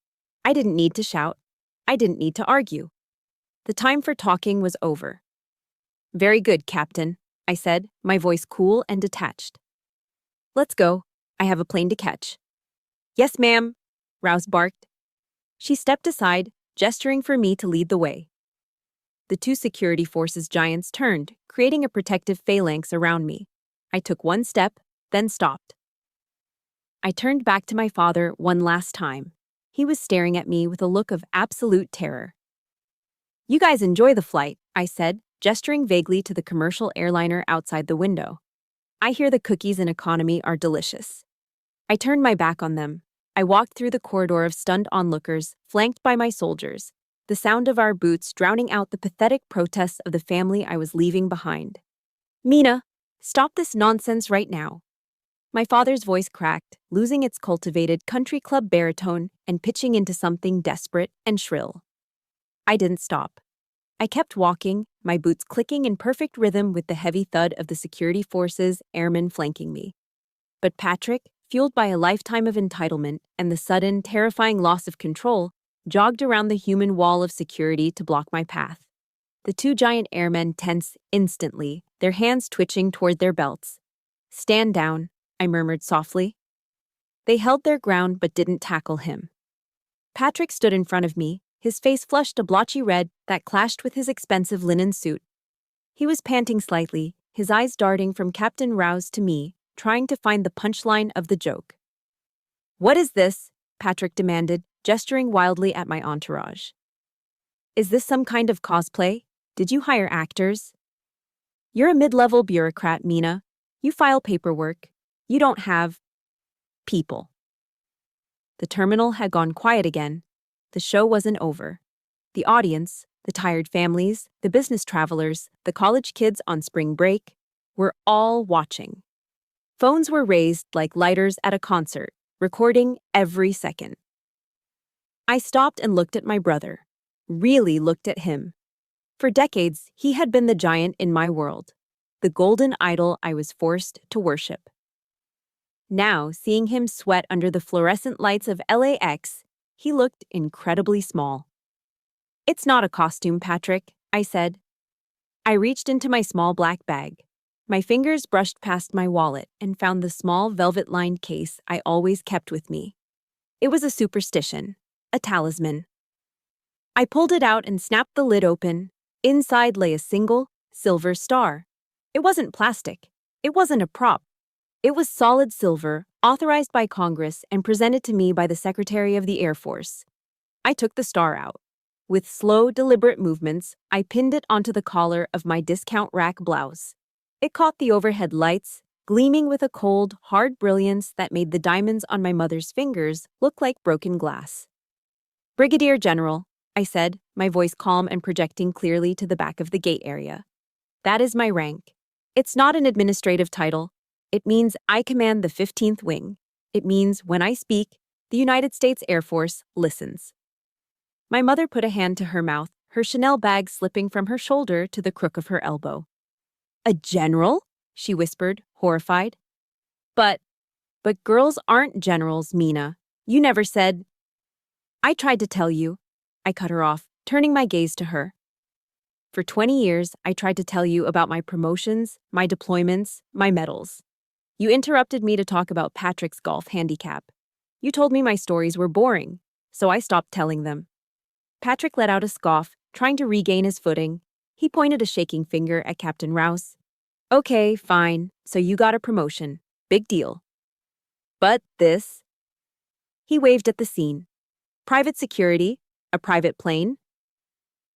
I didn't need to shout. I didn't need to argue. The time for talking was over. Very good, Captain, I said, my voice cool and detached. Let's go. I have a plane to catch. Yes, ma'am, Rouse barked. She stepped aside, gesturing for me to lead the way. The two security forces giants turned, creating a protective phalanx around me. I took one step, then stopped. I turned back to my father one last time. He was staring at me with a look of absolute terror. You guys enjoy the flight, I said, gesturing vaguely to the commercial airliner outside the window. I hear the cookies in economy are delicious. I turned my back on them. I walked through the corridor of stunned onlookers, flanked by my soldiers, the sound of our boots drowning out the pathetic protests of the family I was leaving behind. Mina, stop this nonsense right now. My father's voice cracked, losing its cultivated country club baritone and pitching into something desperate and shrill. I didn't stop. I kept walking, my boots clicking in perfect rhythm with the heavy thud of the security forces' airmen flanking me. But Patrick, fueled by a lifetime of entitlement and the sudden, terrifying loss of control, jogged around the human wall of security to block my path. The two giant airmen tensed instantly, their hands twitching toward their belts. Stand down, I murmured softly. They held their ground but didn't tackle him. Patrick stood in front of me, his face flushed a blotchy red that clashed with his expensive linen suit. He was panting slightly, his eyes darting from Captain Rouse to me, trying to find the punchline of the joke. What is this? Patrick demanded, gesturing wildly at my entourage. Is this some kind of cosplay? Did you hire actors? You're a mid-level bureaucrat, Mina. You file paperwork. You don't have people. The terminal had gone quiet again. The show wasn't over. The audience, the tired families, the business travelers, the college kids on spring break, were all watching. Phones were raised like lighters at a concert, recording every second. I stopped and looked at my brother. Really looked at him. For decades, he had been the giant in my world, the golden idol I was forced to worship. Now, seeing him sweat under the fluorescent lights of LAX, he looked incredibly small. It's not a costume, Patrick, I said. I reached into my small black bag. My fingers brushed past my wallet and found the small velvet-lined case I always kept with me. It was a superstition, a talisman. I pulled it out and snapped the lid open. Inside lay a single, silver star. It wasn't plastic. It wasn't a prop. It was solid silver, authorized by Congress and presented to me by the Secretary of the Air Force. I took the star out. With slow, deliberate movements, I pinned it onto the collar of my discount rack blouse. It caught the overhead lights, gleaming with a cold, hard brilliance that made the diamonds on my mother's fingers look like broken glass. Brigadier General, I said, my voice calm and projecting clearly to the back of the gate area. That is my rank. It's not an administrative title. It means I command the 15th Wing. It means when I speak, the United States Air Force listens. My mother put a hand to her mouth, her Chanel bag slipping from her shoulder to the crook of her elbow. A general? She whispered, horrified. But girls aren't generals, Mina. You never said. I tried to tell you. I cut her off, turning my gaze to her. For 20 years, I tried to tell you about my promotions, my deployments, my medals. You interrupted me to talk about Patrick's golf handicap. You told me my stories were boring, so I stopped telling them. Patrick let out a scoff, trying to regain his footing. He pointed a shaking finger at Captain Rouse. Okay, fine, so you got a promotion. Big deal. But this? He waved at the scene. Private security? A private plane?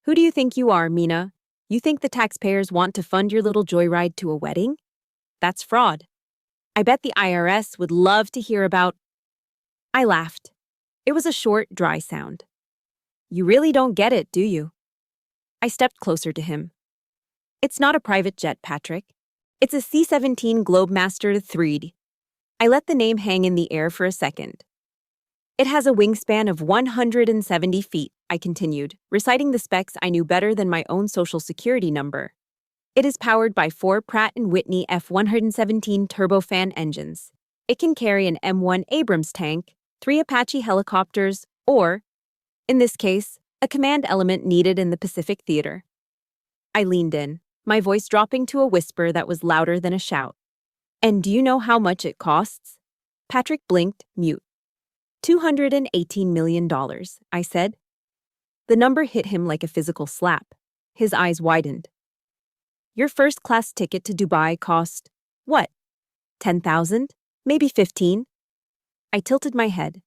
Who do you think you are, Mina? You think the taxpayers want to fund your little joyride to a wedding? That's fraud. I bet the IRS would love to hear about. I laughed. It was a short, dry sound. You really don't get it, do you? I stepped closer to him. It's not a private jet, Patrick. It's a C-17 Globemaster III. I let the name hang in the air for a second. It has a wingspan of 170 feet, I continued, reciting the specs I knew better than my own social security number. It is powered by 4 Pratt & Whitney F-117 turbofan engines. It can carry an M1 Abrams tank, 3 Apache helicopters, or, in this case, a command element needed in the Pacific Theater. I leaned in, my voice dropping to a whisper that was louder than a shout. And do you know how much it costs? Patrick blinked, mute. $218 million, I said. The number hit him like a physical slap. His eyes widened. Your first-class ticket to Dubai cost, what, 10,000? Maybe 15? I tilted my head.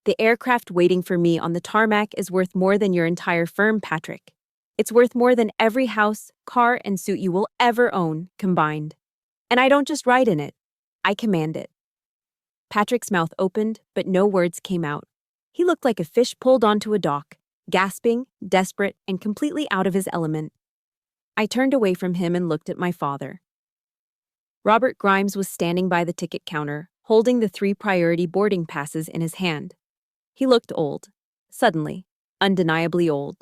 The aircraft waiting for me on the tarmac is worth more than your entire firm, Patrick. It's worth more than every house, car, and suit you will ever own, combined. And I don't just ride in it. I command it. Patrick's mouth opened, but no words came out. He looked like a fish pulled onto a dock, gasping, desperate, and completely out of his element. I turned away from him and looked at my father. Robert Grimes was standing by the ticket counter, holding the 3 priority boarding passes in his hand. He looked old, suddenly, undeniably old.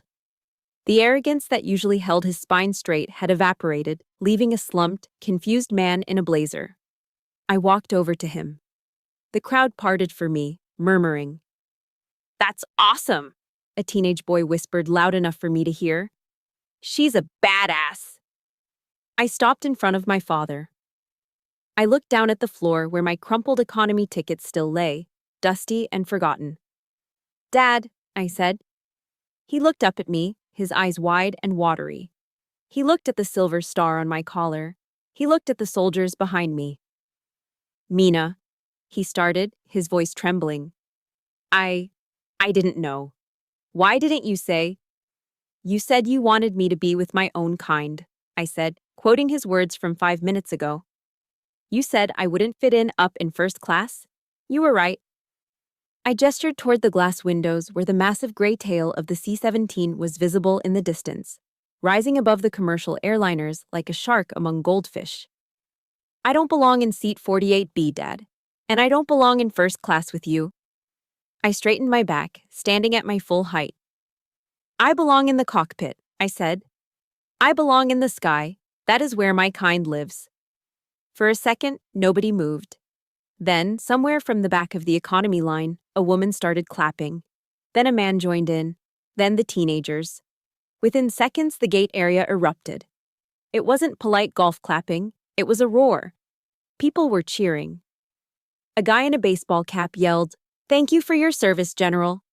The arrogance that usually held his spine straight had evaporated, leaving a slumped, confused man in a blazer. I walked over to him. The crowd parted for me, murmuring. That's awesome, a teenage boy whispered loud enough for me to hear. She's a badass. I stopped in front of my father. I looked down at the floor where my crumpled economy ticket still lay, dusty and forgotten. Dad, I said. He looked up at me, his eyes wide and watery. He looked at the silver star on my collar. He looked at the soldiers behind me. Mina, he started, his voice trembling. I didn't know. Why didn't you say? You said you wanted me to be with my own kind, I said, quoting his words from 5 minutes ago. You said I wouldn't fit in up in first class? You were right. I gestured toward the glass windows where the massive gray tail of the C-17 was visible in the distance, rising above the commercial airliners like a shark among goldfish. I don't belong in seat 48B, Dad, and I don't belong in first class with you. I straightened my back, standing at my full height. I belong in the cockpit, I said. I belong in the sky. That is where my kind lives. For a second, nobody moved. Then, somewhere from the back of the economy line, a woman started clapping. Then a man joined in. Then the teenagers. Within seconds, the gate area erupted. It wasn't polite golf clapping. It was a roar. People were cheering. A guy in a baseball cap yelled, "Thank you for your service, General."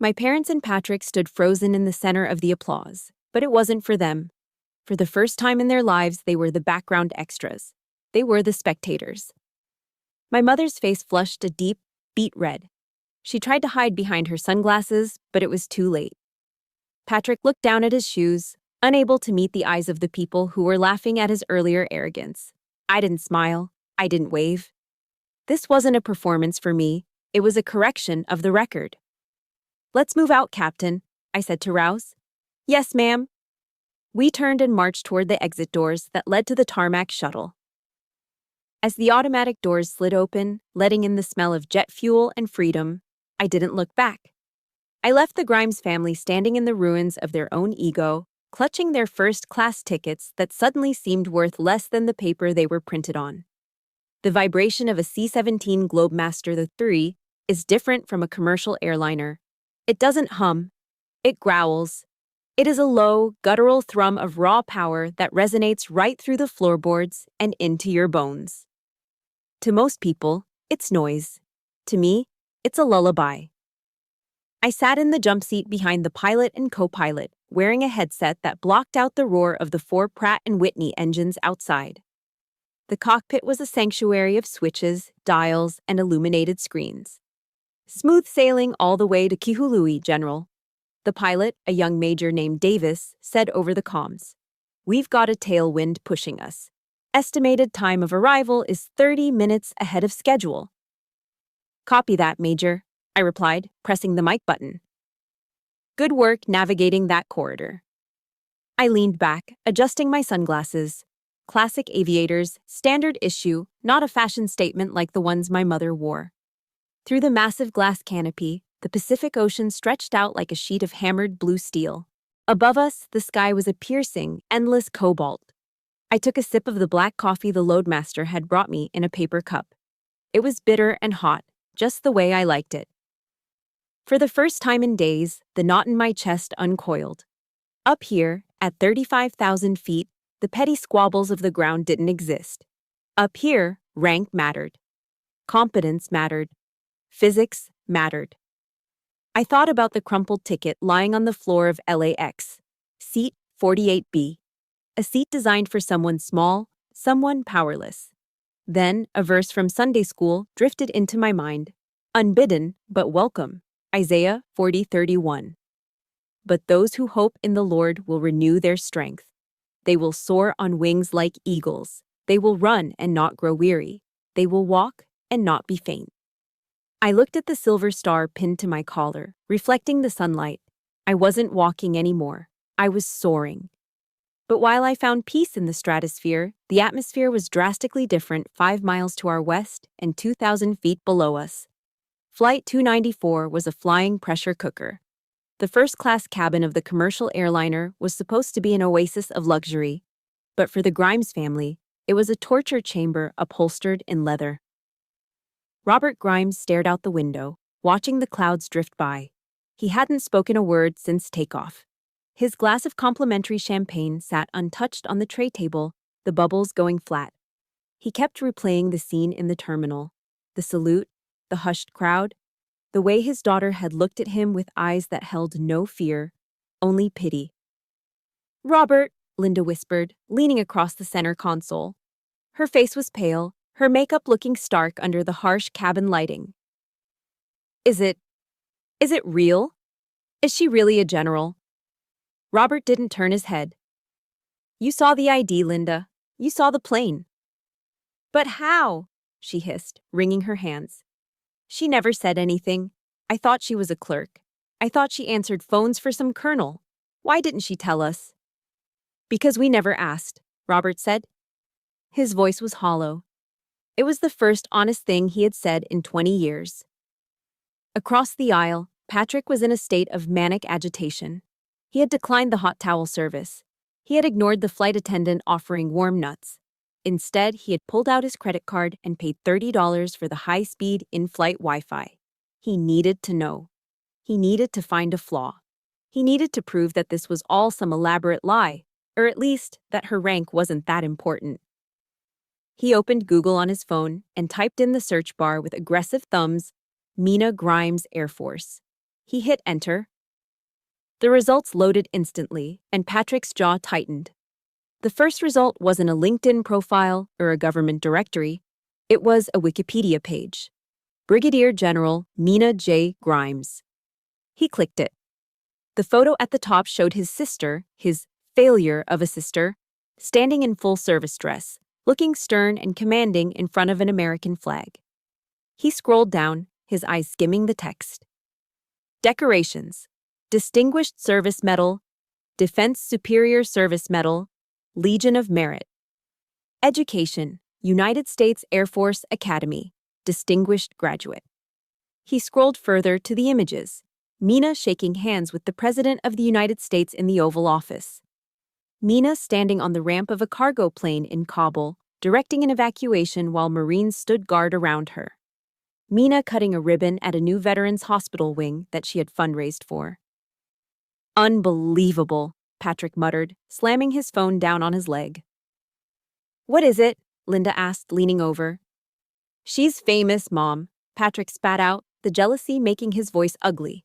My parents and Patrick stood frozen in the center of the applause, but it wasn't for them. For the first time in their lives, they were the background extras. They were the spectators. My mother's face flushed a deep, beet red. She tried to hide behind her sunglasses, but it was too late. Patrick looked down at his shoes, unable to meet the eyes of the people who were laughing at his earlier arrogance. I didn't smile. I didn't wave. This wasn't a performance for me. It was a correction of the record. Let's move out, Captain, I said to Rouse. Yes, ma'am. We turned and marched toward the exit doors that led to the tarmac shuttle. As the automatic doors slid open, letting in the smell of jet fuel and freedom, I didn't look back. I left the Grimes family standing in the ruins of their own ego, clutching their first-class tickets that suddenly seemed worth less than the paper they were printed on. The vibration of a C-17 Globemaster III is different from a commercial airliner. It doesn't hum. It growls. It is a low, guttural thrum of raw power that resonates right through the floorboards and into your bones. To most people, it's noise. To me, it's a lullaby. I sat in the jump seat behind the pilot and co-pilot, wearing a headset that blocked out the roar of the four Pratt & Whitney engines outside. The cockpit was a sanctuary of switches, dials, and illuminated screens. Smooth sailing all the way to Kihului, General. The pilot, a young major named Davis, said over the comms. We've got a tailwind pushing us. Estimated time of arrival is 30 minutes ahead of schedule. Copy that, Major, I replied, pressing the mic button. Good work navigating that corridor. I leaned back, adjusting my sunglasses. Classic aviators, standard issue, not a fashion statement like the ones my mother wore. Through the massive glass canopy, the Pacific Ocean stretched out like a sheet of hammered blue steel. Above us, the sky was a piercing, endless cobalt. I took a sip of the black coffee the loadmaster had brought me in a paper cup. It was bitter and hot, just the way I liked it. For the first time in days, the knot in my chest uncoiled. Up here, at 35,000 feet, the petty squabbles of the ground didn't exist. Up here, rank mattered. Competence mattered. Physics mattered. I thought about the crumpled ticket lying on the floor of LAX. Seat 48B. A seat designed for someone small, someone powerless. Then, a verse from Sunday school drifted into my mind. Unbidden, but welcome. Isaiah 40:31. But those who hope in the Lord will renew their strength. They will soar on wings like eagles. They will run and not grow weary. They will walk and not be faint. I looked at the silver star pinned to my collar, reflecting the sunlight. I wasn't walking anymore. I was soaring. But while I found peace in the stratosphere, the atmosphere was drastically different 5 miles to our west and 2,000 feet below us. Flight 294 was a flying pressure cooker. The first-class cabin of the commercial airliner was supposed to be an oasis of luxury, but for the Grimes family, it was a torture chamber upholstered in leather. Robert Grimes stared out the window, watching the clouds drift by. He hadn't spoken a word since takeoff. His glass of complimentary champagne sat untouched on the tray table, the bubbles going flat. He kept replaying the scene in the terminal, the salute, the hushed crowd, the way his daughter had looked at him with eyes that held no fear, only pity. "Robert," Linda whispered, leaning across the center console. Her face was pale, her makeup looking stark under the harsh cabin lighting. Is it real? Is she really a general?" Robert didn't turn his head. "You saw the ID, Linda. You saw the plane." "But how?" she hissed, wringing her hands. "She never said anything. I thought she was a clerk. I thought she answered phones for some colonel. Why didn't she tell us?" "Because we never asked," Robert said. His voice was hollow. It was the first honest thing he had said in 20 years. Across the aisle, Patrick was in a state of manic agitation. He had declined the hot towel service. He had ignored the flight attendant offering warm nuts. Instead, he had pulled out his credit card and paid $30 for the high-speed in-flight Wi-Fi. He needed to know. He needed to find a flaw. He needed to prove that this was all some elaborate lie, or at least that her rank wasn't that important. He opened Google on his phone and typed in the search bar with aggressive thumbs, Mina Grimes Air Force. He hit enter. The results loaded instantly, and Patrick's jaw tightened. The first result wasn't a LinkedIn profile or a government directory. It was a Wikipedia page. Brigadier General Mina J. Grimes. He clicked it. The photo at the top showed his sister, his failure of a sister, standing in full service dress, looking stern and commanding in front of an American flag. He scrolled down, his eyes skimming the text. Decorations. Distinguished Service Medal, Defense Superior Service Medal, Legion of Merit. Education, United States Air Force Academy, Distinguished Graduate. He scrolled further to the images. Mina shaking hands with the President of the United States in the Oval Office. Mina standing on the ramp of a cargo plane in Kabul, directing an evacuation while Marines stood guard around her. Mina cutting a ribbon at a new veterans hospital wing that she had fundraised for. "Unbelievable," Patrick muttered, slamming his phone down on his leg. "What is it?" Linda asked, leaning over. She's famous, Mom, Patrick spat out, the jealousy making his voice ugly.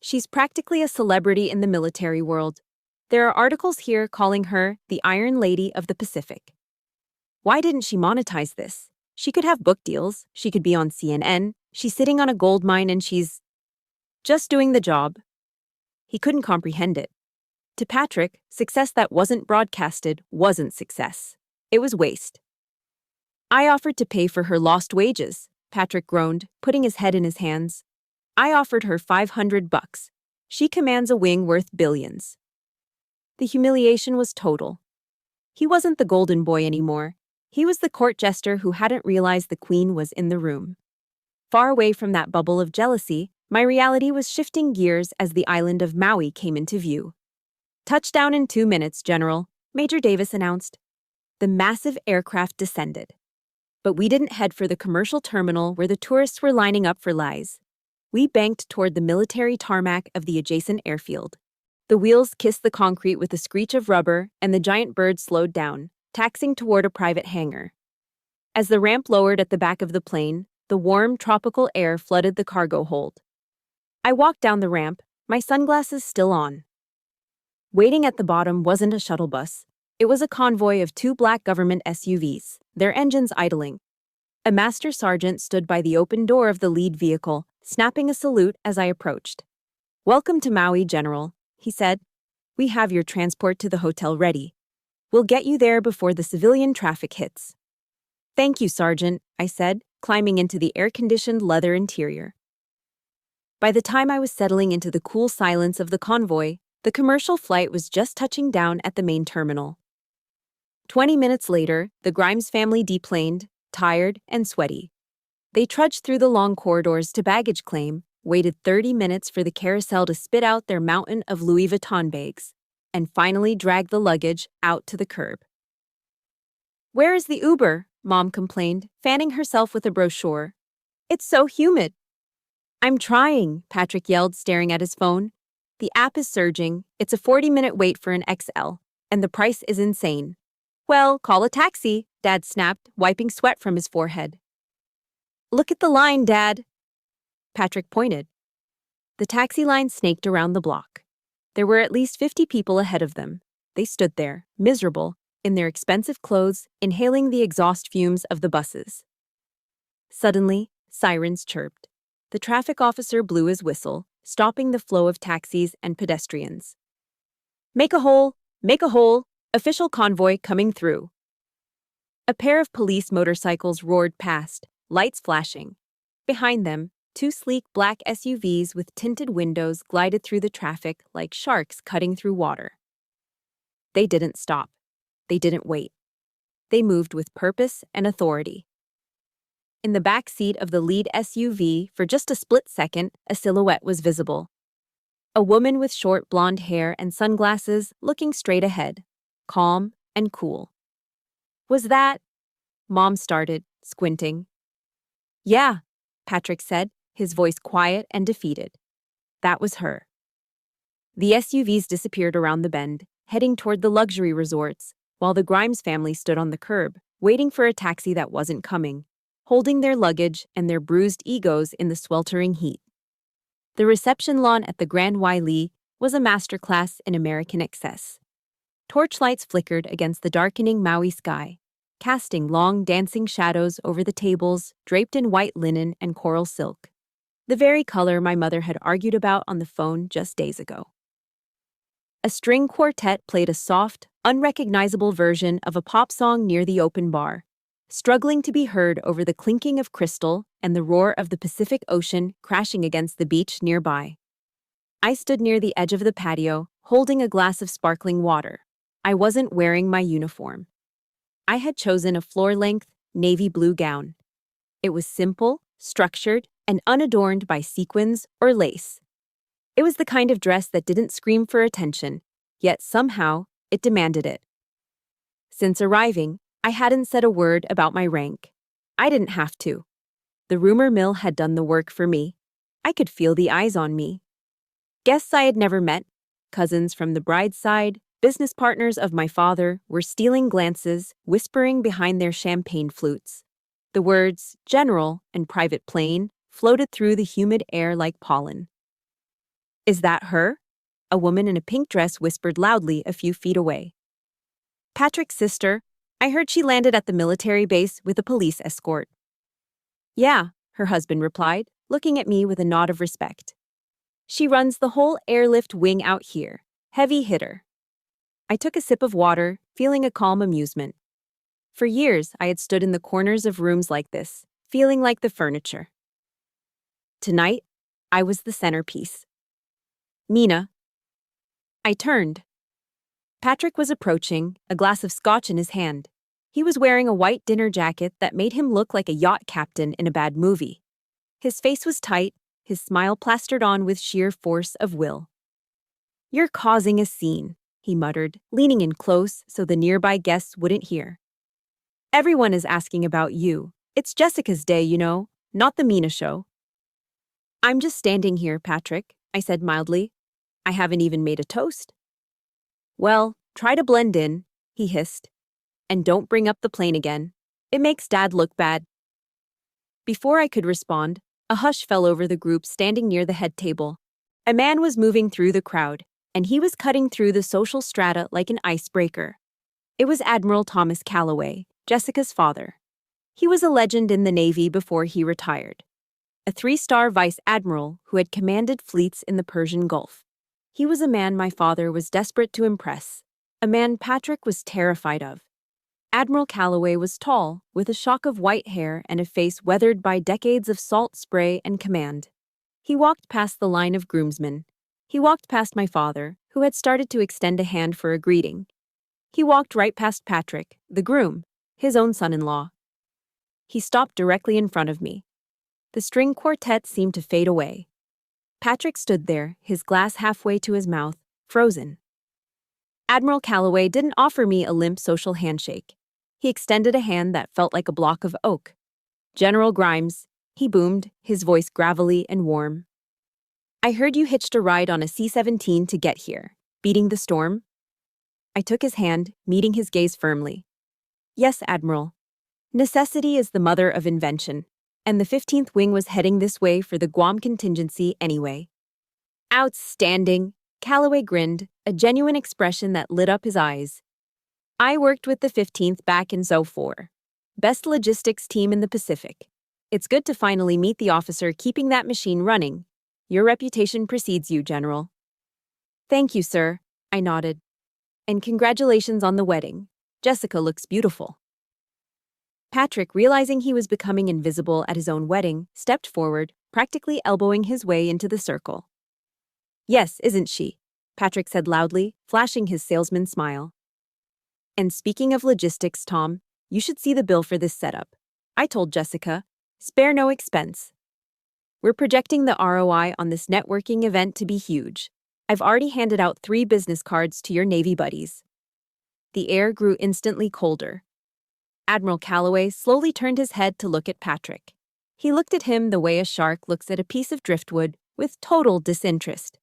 She's practically a celebrity in the military world. There are articles here calling her the Iron Lady of the Pacific. Why didn't she monetize this? She could have book deals, she could be on CNN, she's sitting on a gold mine and she's just doing the job. He couldn't comprehend it. To Patrick, success that wasn't broadcasted wasn't success. It was waste. I offered to pay for her lost wages, Patrick groaned, putting his head in his hands. I offered her $500. She commands a wing worth billions. The humiliation was total. He wasn't the golden boy anymore. He was the court jester who hadn't realized the queen was in the room. Far away from that bubble of jealousy, my reality was shifting gears as the island of Maui came into view. Touchdown in 2 minutes, General, Major Davis announced. The massive aircraft descended. But we didn't head for the commercial terminal where the tourists were lining up for lies. We banked toward the military tarmac of the adjacent airfield. The wheels kissed the concrete with a screech of rubber, and the giant bird slowed down, taxiing toward a private hangar. As the ramp lowered at the back of the plane, the warm, tropical air flooded the cargo hold. I walked down the ramp, my sunglasses still on. Waiting at the bottom wasn't a shuttle bus. It was a convoy of 2 black government SUVs, their engines idling. A master sergeant stood by the open door of the lead vehicle, snapping a salute as I approached. "Welcome to Maui, General," he said. "We have your transport to the hotel ready. We'll get you there before the civilian traffic hits." "Thank you, Sergeant," I said, climbing into the air-conditioned leather interior. By the time I was settling into the cool silence of the convoy, the commercial flight was just touching down at the main terminal. 20 minutes later, the Grimes family deplaned, tired and sweaty. They trudged through the long corridors to baggage claim, waited 30 minutes for the carousel to spit out their mountain of Louis Vuitton bags, and finally dragged the luggage out to the curb. "Where is the Uber?" Mom complained, fanning herself with a brochure. "It's so humid." "I'm trying," Patrick yelled, staring at his phone. "The app is surging. It's a 40-minute wait for an XL, and the price is insane." "Well, call a taxi," Dad snapped, wiping sweat from his forehead. "Look at the line, Dad." Patrick pointed. The taxi line snaked around the block. There were at least 50 people ahead of them. They stood there, miserable, in their expensive clothes, inhaling the exhaust fumes of the buses. Suddenly, sirens chirped. The traffic officer blew his whistle, stopping the flow of taxis and pedestrians. Make a hole! Official convoy coming through." A pair of police motorcycles roared past, lights flashing. Behind them, 2 sleek black SUVs with tinted windows glided through the traffic like sharks cutting through water. They didn't stop. They didn't wait. They moved with purpose and authority. In the back seat of the lead SUV, for just a split second, a silhouette was visible. A woman with short blonde hair and sunglasses looking straight ahead, calm and cool. "Was that?" Mom started, squinting. "Yeah," Patrick said, his voice quiet and defeated. "That was her." The SUVs disappeared around the bend, heading toward the luxury resorts, while the Grimes family stood on the curb, waiting for a taxi that wasn't coming, holding their luggage and their bruised egos in the sweltering heat. The reception lawn at the Grand Wailea was a masterclass in American excess. Torchlights flickered against the darkening Maui sky, casting long dancing shadows over the tables draped in white linen and coral silk, the very color my mother had argued about on the phone just days ago. A string quartet played a soft, unrecognizable version of a pop song near the open bar, struggling to be heard over the clinking of crystal and the roar of the Pacific Ocean crashing against the beach nearby. I stood near the edge of the patio, holding a glass of sparkling water. I wasn't wearing my uniform. I had chosen a floor-length, navy blue gown. It was simple, structured, and unadorned by sequins or lace. It was the kind of dress that didn't scream for attention, yet somehow it demanded it. Since arriving, I hadn't said a word about my rank. I didn't have to. The rumor mill had done the work for me. I could feel the eyes on me. Guests I had never met, cousins from the bride's side, business partners of my father, were stealing glances, whispering behind their champagne flutes. The words general and private plane floated through the humid air like pollen. Is that her? A woman in a pink dress whispered loudly a few feet away. Patrick's sister. I heard she landed at the military base with a police escort. Yeah, her husband replied, looking at me with a nod of respect. She runs the whole airlift wing out here. Heavy hitter. I took a sip of water, feeling a calm amusement. For years, I had stood in the corners of rooms like this, feeling like the furniture. Tonight, I was the centerpiece. Mina. I turned. Patrick was approaching, a glass of scotch in his hand. He was wearing a white dinner jacket that made him look like a yacht captain in a bad movie. His face was tight, his smile plastered on with sheer force of will. You're causing a scene, he muttered, leaning in close so the nearby guests wouldn't hear. Everyone is asking about you. It's Jessica's day, you know, not the Mina show. I'm just standing here, Patrick, I said mildly. I haven't even made a toast. Well, try to blend in, he hissed. And don't bring up the plane again. It makes Dad look bad. Before I could respond, a hush fell over the group standing near the head table. A man was moving through the crowd, and he was cutting through the social strata like an icebreaker. It was Admiral Thomas Calloway, Jessica's father. He was a legend in the Navy before he retired. A 3-star vice admiral who had commanded fleets in the Persian Gulf. He was a man my father was desperate to impress, a man Patrick was terrified of. Admiral Calloway was tall, with a shock of white hair and a face weathered by decades of salt spray and command. He walked past the line of groomsmen. He walked past my father, who had started to extend a hand for a greeting. He walked right past Patrick, the groom, his own son-in-law. He stopped directly in front of me. The string quartet seemed to fade away. Patrick stood there, his glass halfway to his mouth, frozen. Admiral Calloway didn't offer me a limp social handshake. He extended a hand that felt like a block of oak. General Grimes, he boomed, his voice gravelly and warm. I heard you hitched a ride on a C-17 to get here, beating the storm. I took his hand, meeting his gaze firmly. Yes, Admiral. Necessity is the mother of invention, and the 15th Wing was heading this way for the Guam contingency anyway. Outstanding, Calloway grinned, a genuine expression that lit up his eyes. I worked with the 15th back in '04. Best logistics team in the Pacific. It's good to finally meet the officer keeping that machine running. Your reputation precedes you, General. Thank you, sir, I nodded. And congratulations on the wedding. Jessica looks beautiful. Patrick, realizing he was becoming invisible at his own wedding, stepped forward, practically elbowing his way into the circle. Yes, isn't she? Patrick said loudly, flashing his salesman smile. And speaking of logistics, Tom, you should see the bill for this setup. I told Jessica, spare no expense. We're projecting the ROI on this networking event to be huge. I've already handed out 3 business cards to your Navy buddies. The air grew instantly colder. Admiral Calloway slowly turned his head to look at Patrick. He looked at him the way a shark looks at a piece of driftwood, with total disinterest.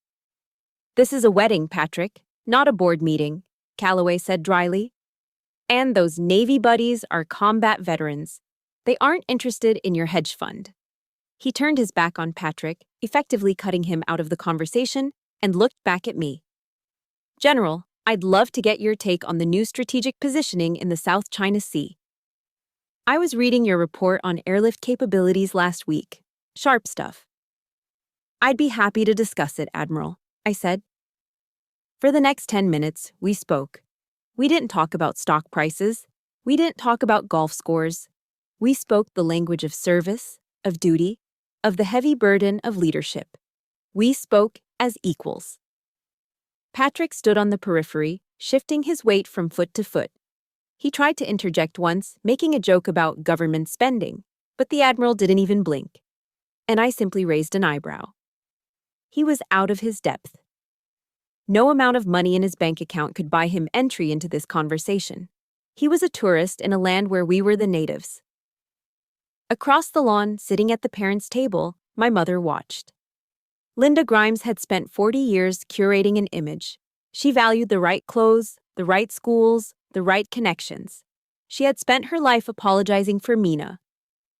This is a wedding, Patrick, not a board meeting, Calloway said dryly. And those Navy buddies are combat veterans. They aren't interested in your hedge fund. He turned his back on Patrick, effectively cutting him out of the conversation, and looked back at me. General, I'd love to get your take on the new strategic positioning in the South China Sea. I was reading your report on airlift capabilities last week. Sharp stuff. I'd be happy to discuss it, Admiral, I said. For the next 10 minutes, we spoke. We didn't talk about stock prices. We didn't talk about golf scores. We spoke the language of service, of duty, of the heavy burden of leadership. We spoke as equals. Patrick stood on the periphery, shifting his weight from foot to foot. He tried to interject once, making a joke about government spending, but the Admiral didn't even blink. And I simply raised an eyebrow. He was out of his depth. No amount of money in his bank account could buy him entry into this conversation. He was a tourist in a land where we were the natives. Across the lawn, sitting at the parents' table, my mother watched. Linda Grimes had spent 40 years curating an image. She valued the right clothes, the right schools, the right connections. She had spent her life apologizing for Mina.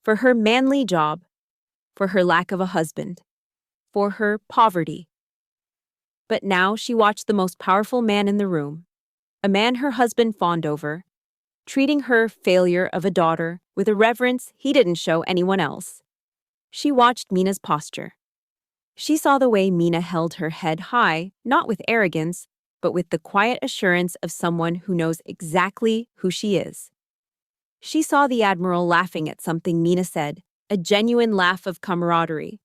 for her manly job, for her lack of a husband, for her poverty. But now she watched the most powerful man in the room, a man her husband fawned over, treating her failure of a daughter with a reverence he didn't show anyone else. She watched Mina's posture. She saw the way Mina held her head high, not with arrogance, but with the quiet assurance of someone who knows exactly who she is. She saw the Admiral laughing at something Mina said, a genuine laugh of camaraderie.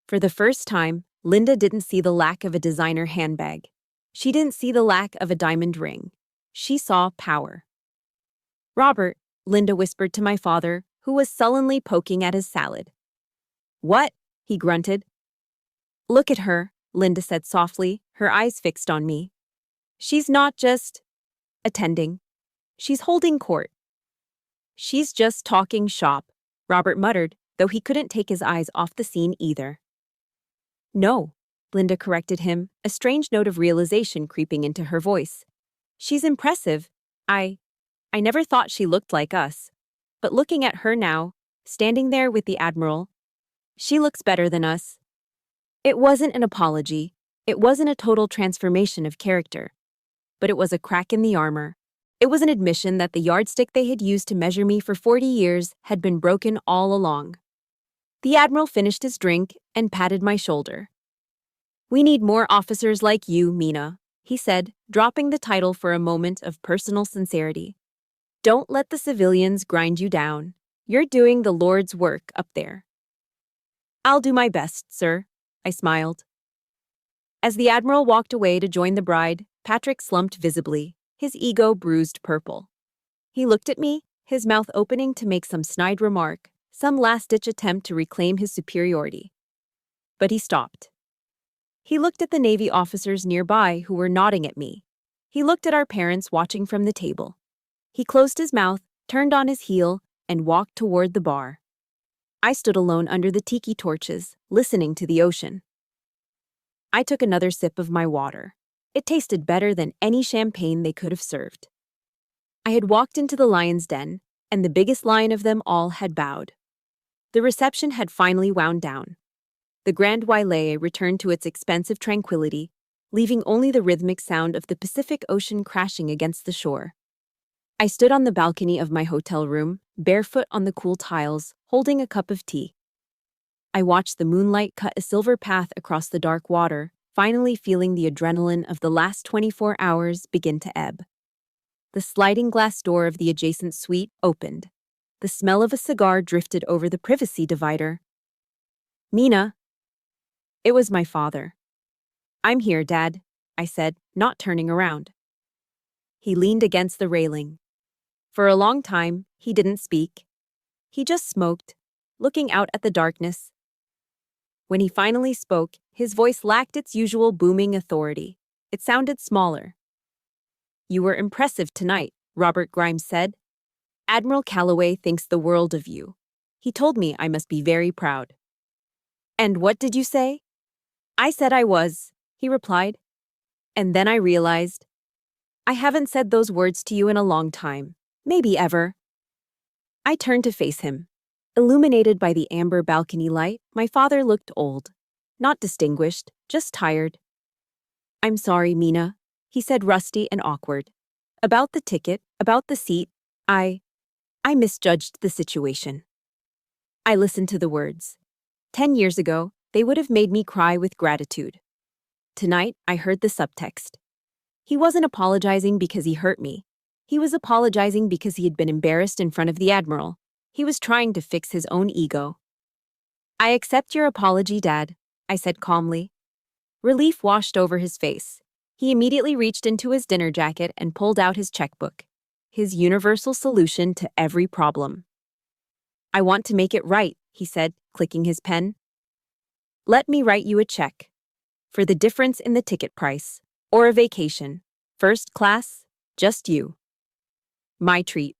For the first time, Linda didn't see the lack of a designer handbag. She didn't see the lack of a diamond ring. She saw power. "Robert," Linda whispered to my father, who was sullenly poking at his salad. "What?" he grunted. "Look at her," Linda said softly, her eyes fixed on me. "She's not just attending. She's holding court." "She's just talking shop," Robert muttered, though he couldn't take his eyes off the scene either. "No," Linda corrected him, a strange note of realization creeping into her voice. "She's impressive. I never thought she looked like us. But looking at her now, standing there with the Admiral, she looks better than us." It wasn't an apology. It wasn't a total transformation of character. But it was a crack in the armor. It was an admission that the yardstick they had used to measure me for 40 years had been broken all along. The Admiral finished his drink and patted my shoulder. "We need more officers like you, Mina," he said, dropping the title for a moment of personal sincerity. "Don't let the civilians grind you down. You're doing the Lord's work up there." "I'll do my best, sir," I smiled. As the Admiral walked away to join the bride, Patrick slumped visibly, his ego bruised purple. He looked at me, his mouth opening to make some snide remark, some last-ditch attempt to reclaim his superiority. But he stopped. He looked at the Navy officers nearby who were nodding at me. He looked at our parents watching from the table. He closed his mouth, turned on his heel, and walked toward the bar. I stood alone under the tiki torches, listening to the ocean. I took another sip of my water. It tasted better than any champagne they could have served. I had walked into the lion's den, and the biggest lion of them all had bowed. The reception had finally wound down. The Grand Wailea returned to its expensive tranquility, leaving only the rhythmic sound of the Pacific Ocean crashing against the shore. I stood on the balcony of my hotel room, barefoot on the cool tiles, holding a cup of tea. I watched the moonlight cut a silver path across the dark water, finally feeling the adrenaline of the last 24 hours begin to ebb. The sliding glass door of the adjacent suite opened. The smell of a cigar drifted over the privacy divider. "Mina." It was my father. "I'm here, Dad," I said, not turning around. He leaned against the railing. For a long time, he didn't speak. He just smoked, looking out at the darkness. When he finally spoke, his voice lacked its usual booming authority. It sounded smaller. "You were impressive tonight," Robert Grimes said. "Admiral Calloway thinks the world of you. He told me I must be very proud." "And what did you say?" "I said I was," he replied. And then I realized, I haven't said those words to you in a long time, maybe ever. I turned to face him. Illuminated by the amber balcony light, my father looked old. Not distinguished, just tired. "I'm sorry, Mina," he said, rusty and awkward. "About the ticket, about the seat, I misjudged the situation." I listened to the words. 10 years ago, they would have made me cry with gratitude. Tonight, I heard the subtext. He wasn't apologizing because he hurt me. He was apologizing because he had been embarrassed in front of the Admiral. He was trying to fix his own ego. "I accept your apology, Dad," I said calmly. Relief washed over his face. He immediately reached into his dinner jacket and pulled out his checkbook. His universal solution to every problem. "I want to make it right," he said, clicking his pen. "Let me write you a check. For the difference in the ticket price. Or a vacation. First class, just you. My treat."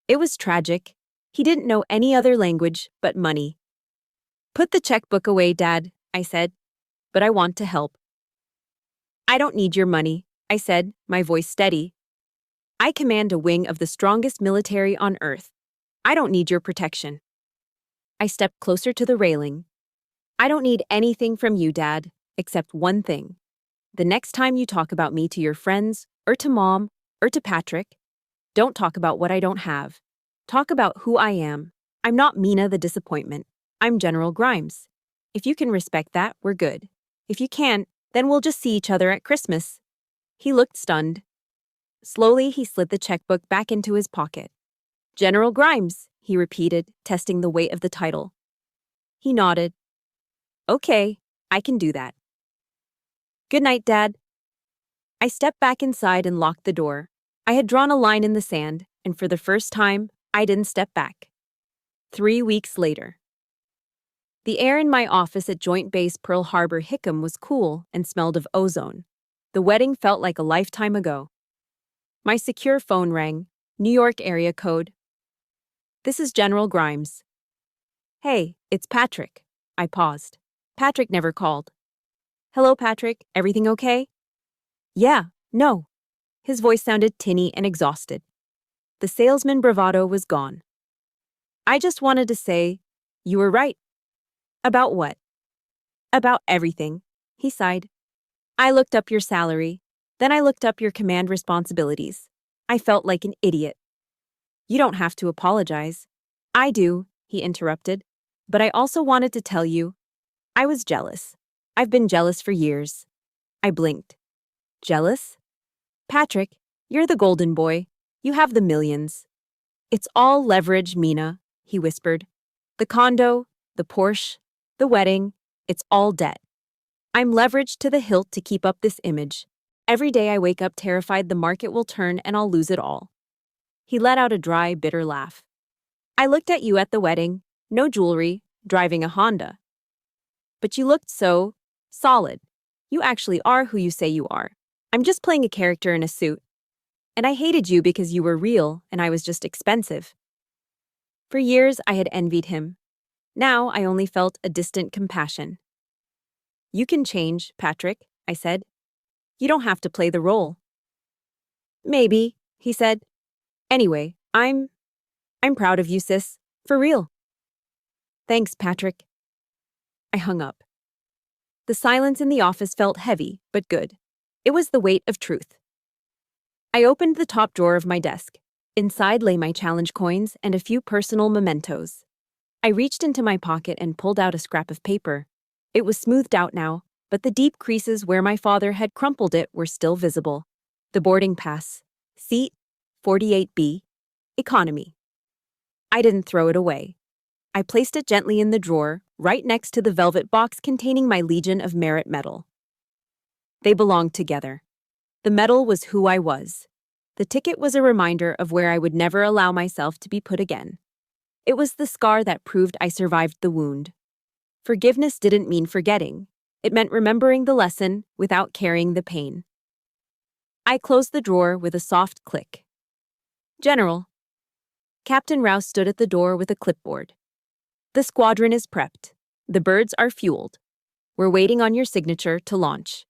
It was tragic. He didn't know any other language but money. "Put the checkbook away, Dad," I said. "But I want to help." "I don't need your money," I said, my voice steady. "I command a wing of the strongest military on Earth. I don't need your protection. I stepped closer to the railing. I don't need anything from you, Dad, except one thing. The next time you talk about me to your friends, or to Mom, or to Patrick, don't talk about what I don't have. Talk about who I am. I'm not Mina the disappointment. I'm General Grimes. If you can respect that, we're good. If you can't, then we'll just see each other at Christmas. He looked stunned. Slowly, he slid the checkbook back into his pocket. General Grimes, he repeated, testing the weight of the title. He nodded. Okay, I can do that. Good night, Dad. I stepped back inside and locked the door. I had drawn a line in the sand, and for the first time, I didn't step back. 3 weeks later. The air in my office at Joint Base Pearl Harbor Hickam was cool and smelled of ozone. The wedding felt like a lifetime ago. My secure phone rang. New York area code. This is General Grimes. Hey, it's Patrick. I paused. Patrick never called. Hello, Patrick. Everything okay? Yeah, no. His voice sounded tinny and exhausted. The salesman bravado was gone. I just wanted to say, you were right. About what? About everything, he sighed. I looked up your salary, then I looked up your command responsibilities. I felt like an idiot. You don't have to apologize. I do, he interrupted. But I also wanted to tell you, I was jealous. I've been jealous for years. I blinked. Jealous? Patrick, you're the golden boy. You have the millions. It's all leverage, Mina, he whispered. The condo, the Porsche, the wedding, it's all debt. I'm leveraged to the hilt to keep up this image. Every day I wake up terrified the market will turn and I'll lose it all. He let out a dry, bitter laugh. I looked at you at the wedding, no jewelry, driving a Honda. But you looked so solid. You actually are who you say you are. I'm just playing a character in a suit. And I hated you because you were real and I was just expensive. For years, I had envied him. Now I only felt a distant compassion. You can change, Patrick, I said. You don't have to play the role. Maybe, he said. Anyway, I'm proud of you, sis. For real. Thanks, Patrick. I hung up. The silence in the office felt heavy, but good. It was the weight of truth. I opened the top drawer of my desk. Inside lay my challenge coins and a few personal mementos. I reached into my pocket and pulled out a scrap of paper. It was smoothed out now, but the deep creases where my father had crumpled it were still visible. The boarding pass. Seat 48B. Economy. I didn't throw it away. I placed it gently in the drawer, right next to the velvet box containing my Legion of Merit medal. They belonged together. The medal was who I was. The ticket was a reminder of where I would never allow myself to be put again. It was the scar that proved I survived the wound. Forgiveness didn't mean forgetting. It meant remembering the lesson without carrying the pain. I closed the drawer with a soft click. General. Captain Rouse stood at the door with a clipboard. The squadron is prepped. The birds are fueled. We're waiting on your signature to launch.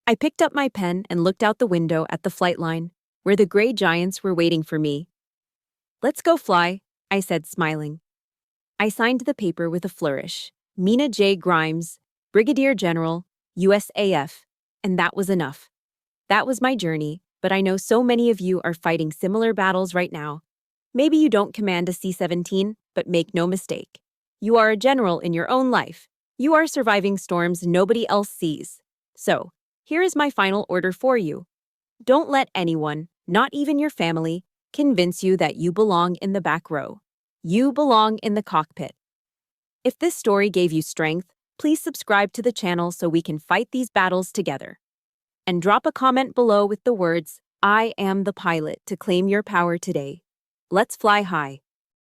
I picked up my pen and looked out the window at the flight line, where the gray giants were waiting for me. Let's go fly, I said, smiling. I signed the paper with a flourish. Mina J. Grimes, Brigadier General, USAF, and that was enough. That was my journey, but I know so many of you are fighting similar battles right now. Maybe you don't command a C-17, but make no mistake. You are a general in your own life. You are surviving storms nobody else sees. So, here is my final order for you. Don't let anyone, not even your family, convince you that you belong in the back row. You belong in the cockpit. If this story gave you strength, please subscribe to the channel so we can fight these battles together. And drop a comment below with the words, I am the pilot, to claim your power today. Let's fly high.